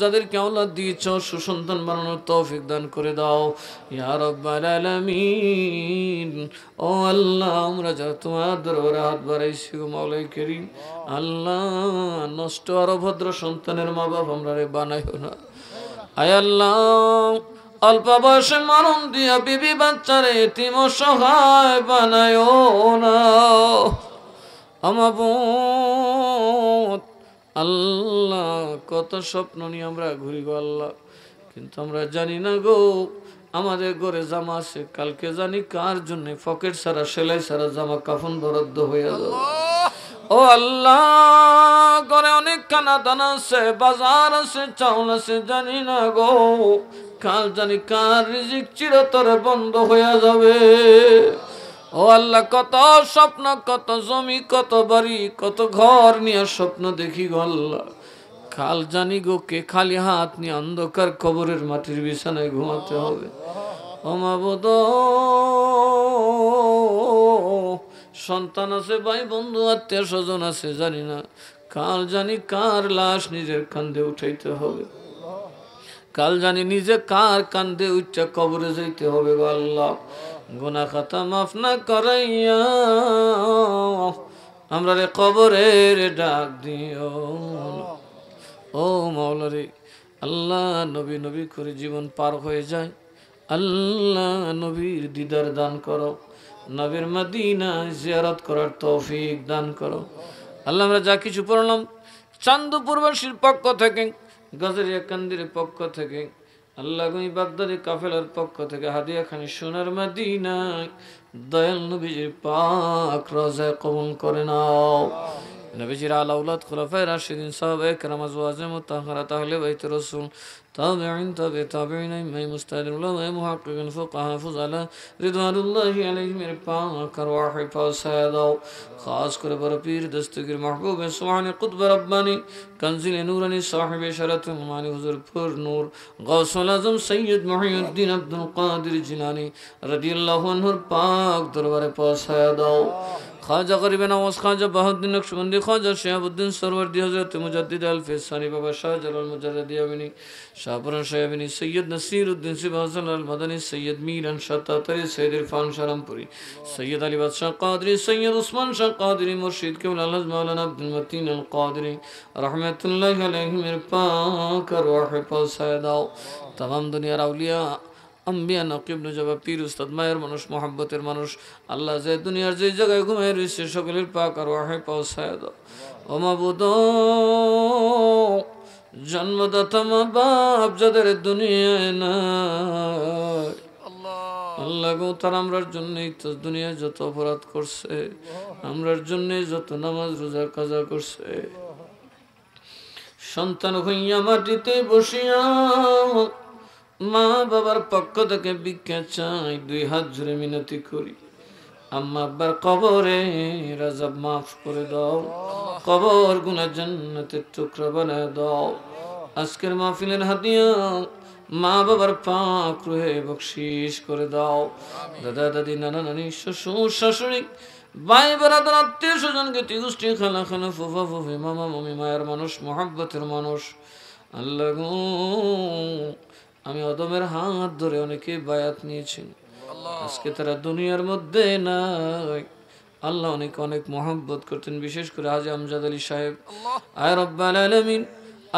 যাদেরকে আওলাদ দিয়েছ সুসন্তান বানানোর তৌফিক দান করে দাও ইয়া রাব্বাল আলামিন। ও আল্লাহ, আমরা যারা তোমার দরবারে হাত বাড়াইছি গো মাওলাই করিম আল্লাহ, নষ্ট আর অভদ্র সন্তানের মা বাপ আমরা রে বানাইও না আয় আল্লাহ। অল্প বয়সে মরণ দিয়া বিবি বাচ্চারে এতিম অসহায় বানায়ো না আমাবুত। আল্লাহ কত স্বপ্ন নিয়ে আমরা ঘুরি গো আল্লাহ, কিন্তু আমরা জানি না গো আমাদের ঘরে জামা আছে, কালকে জানি কার জন্য পকেট ছাড়া সেলাই ছাড়া জামা কাফন বরাদ্দ হয়ে যাবে। ও আল্লাহ ঘরে অনেক খানা দানা আছে, বাজার আছে, চাউল আছে, জানি না গো কাল জানি কার রিজিক চিরতরে বন্ধ হয়ে যাবে। ও আল্লাহ কত স্বপ্ন, কত জমি, কত বাড়ি, কত ঘর নিয়ে স্বপ্ন দেখি গো আল্লাহ, কাল জানি গো কে খালি হাত নিয়ে অন্ধকার কবরের মাটির বিছানায় ঘুমাতে হবে। অমাবদ সন্তান আছে, ভাই বন্ধু আত্মীয় স্বজন আছে, জানি না কাল জানি কার লাশ নিজের কান্দে উঠাইতে হবে, কাল জানি নিজে কার কান্দে উঠা কবরে যাইতে হবে গো আল্লাহ। গুনাহ খাতা মাফ না করাইয়া আমরা রে কবরের ডাক দিও। ও মাওলা রে আল্লাহ নবী নবী করে জীবন পার হয়ে যায়, আল্লাহ নবীর দিদার দান করো, নবীর মদিনা জিয়ারত করার তৌফিক দান করো। আল্লাহ আমরা যা কিছু পড়লাম চান্দপুরবাসীর পক্ষ থেকে, গজরিয়া কান্দির পক্ষ থেকে, আল্লাহ বাগদাদি কাফেলার পক্ষ থেকে হাদিয়া খানি সোনার মদিনায় দয়াল নবীজির পাক রোজায় কবুল করে নাও। নবীজির আলা আওলাদ খুলাফায়ে রাশিদিন সাহাবায়ে কেরাম আজওয়াজে মুতাহহারাত আহলে বাইত রাসূল তাবিঈন তাবিঈন ইমাম মুস্তাহিদিন উলামা মুহাক্কিকিন ফুকাহা ফুজালা রিদওয়ানুল্লাহি আলাইহিম এর পাক আরওয়াহ হিফাজে দাও। খাস করে বড় পীর দস্তগীর মাহবুব সুবহানে কুতব রব্বানি কানজিল নূরানি সাহিবে শরত মানি হুজুর পুর নূর গাউসুল আজম সৈয়দ মুহিউদ্দিন আব্দুল কাদের জিলানী রাদিয়াল্লাহু আনহুর পাক দরবারে পৌঁছায়া দাও। খাজা গরিব নওয়াজ খাজা বাহাউদ্দিন নকশবন্দি খাজা শিহাবুদ্দিন সরওয়ার্দী হযরত মুজাদ্দিদ আল ফিসানি বাবা শাহজালাল মুজাদ্দিদি আমিনী শাহপুরান শাহবিনী সৈয়দ নসিরউদ্দিন সিবহাসান আল মাদানী সৈয়দ মিরান শাতাতারি সৈয়দ ইরফান শারামপুরি সৈয়দ আলী বাদশাহ কাদরি সৈয়দ উসমান শাহ কাদরি মুর্শিদ কেবল আল্লাহ মাওলানা আব্দুল মতিন আল কাদরি রহমাতুল্লাহি আলাইহিম এর পাক আরওয়াহ পৌঁছায় দাও। तमाम দুনিয়ার আউলিয়া আম্বিয়া নকিব নজবা পীর উস্তাদ মায়ের মানুষ মোহাব্বতের মানুষ আল্লাহ যে দুনিয়ার যে জায়গায় ঘুমায় রয়েছে সকলের পাক আর ওয়াহে পৌঁছায় দাও। ও মাবুদ জন্মদাতা মা বাপ যাদের দুনিয়ায় নাই আল্লাহ গো তারা আমরার জন্যই তো দুনিয়ায় যত অপরাধ করছে, আমরার জন্যই যত নামাজ রোজা কাজা করছে, সন্তান হইয়া মাটিতে বসিয়া মা বাবার পক্ষ থেকে ভিক্ষা চাই, দুই হাত জুড়ে মিনতি করি আম্মা আব্বার কবরে আযাব মাফ করে দাও, কবর গুনাহ জান্নাতের টুকরা বানায় দাও। আজকের মাহফিলের হাদিয়া মা বাবার পাক রুহে বকশিশ করে দাও। দাদা দাদি নানা নানি শ্বশুর শাশুড়ি ভাই বেরাদার আত্মীয় স্বজন জ্ঞাতি গোষ্ঠী খালা খালা ফুফা ফুফি মামা মামি মায়ের মানুষ মোহাব্বতের মানুষ আল্লাহ গো আমি অদমের হাত ধরে অনেকে বায়াত নিয়েছি, আজকে তারা দুনিয়ার মধ্যে নাই। আল্লাহ অনেক অনেক মোহাব্বত করতেন, বিশেষ করে হাজী আমজাদ আলী সাহেব। আয় রব্বাল আলামিন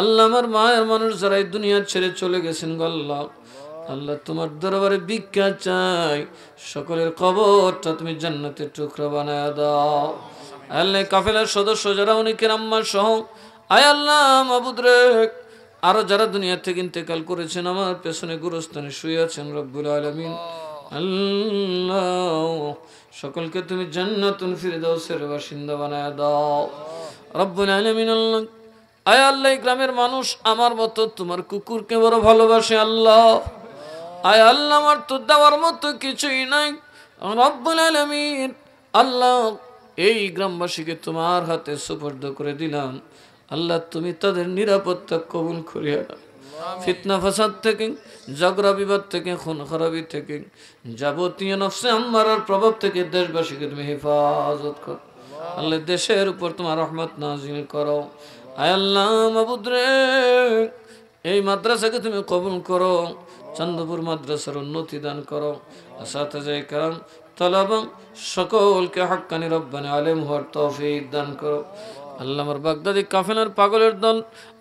আল্লাহ আমার মায়ের মানুষ যারা এই দুনিয়া ছেড়ে চলে গেছেন গো আল্লাহ, আল্লাহ তোমার দরবারে ভিক্ষা চাই, সকলের কবরটা তুমি জান্নাতের টুকরা বানায় দাও। আল্লাহ কাফেলার সদস্য যারা অনেকের আম্মা সহ আয় আল্লাহ মাবুদ রে আরো যারা দুনিয়া থেকে ইন্তেকাল করেছেন আমার পেছনে গুরুস্থানে শুয়ে আছেন রব্বুল আলামিন আল্লাহ সকলকে তুমি জান্নাতুল ফিরদাউসের বাসিন্দা বানায় দাও রব্বুল আলামিন। আল্লাহ আয় আল্লাহ গ্রামের মানুষ আমার মতো তোমার কুকুরকে বড় ভালোবাসে আল্লাহ, আয় আল্লাহ আমার তো দেওয়ার মতো কিছুই নাই রব্বুল আলামিন। আল্লাহ এই গ্রামবাসীকে তোমার হাতে সুপর্দ করে দিলাম, আল্লাহ তুমি তাদের নিরাপত্তা কবুল করিয়া নাও, ফিতনা ফাসাদ থেকে ঝগড়া বিবাদ থেকে খুন খারাপি থেকে যাবতীয় নফসে আম্মারার প্রভাব থেকে দেশবাসীকে তুমি হেফাজত করো আল্লাহ, দেশের উপর তোমার রহমত নাজিল করো। আয় আল্লাহ মাবুদ রে এই মাদ্রাসাকে তুমি কবুল করো, চান্দপুর মাদ্রাসার উন্নতি দান করো, আসাতিজা কিরাম তালাবা সকলকে হাক্কানি রব্বানি আলেম হওয়ার তৌফিক দান করো। আল্লাহ আমার বাগদাদি কাফেলার পাগলের দল,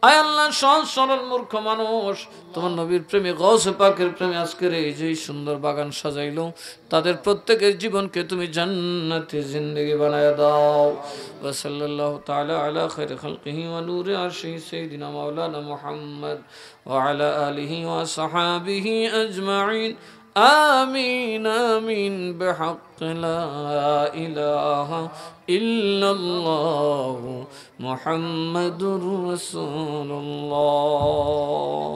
আয় আল্লাহ সহজ সরল মূর্খ মানুষ তোমার নবীর প্রেমে গৌসে পাকের প্রেমে আজকের এই যে সুন্দর বাগান সাজাইলো, তাদের প্রত্যেকের জীবনকে তুমি জান্নাতি জিন্দেগি বানায় দাও। ওয়া সাল্লাল্লাহু তাআলা আলা খায়রি খালকিহি ওয়া নূরি আরশিহি সাইয়্যিদিনা মাওলানা মুহাম্মদ ওয়া আলা আলিহি ওয়া সাহাবিহি আজমাইন। آمين آمين بحق لا إله إلا الله محمد رسول الله.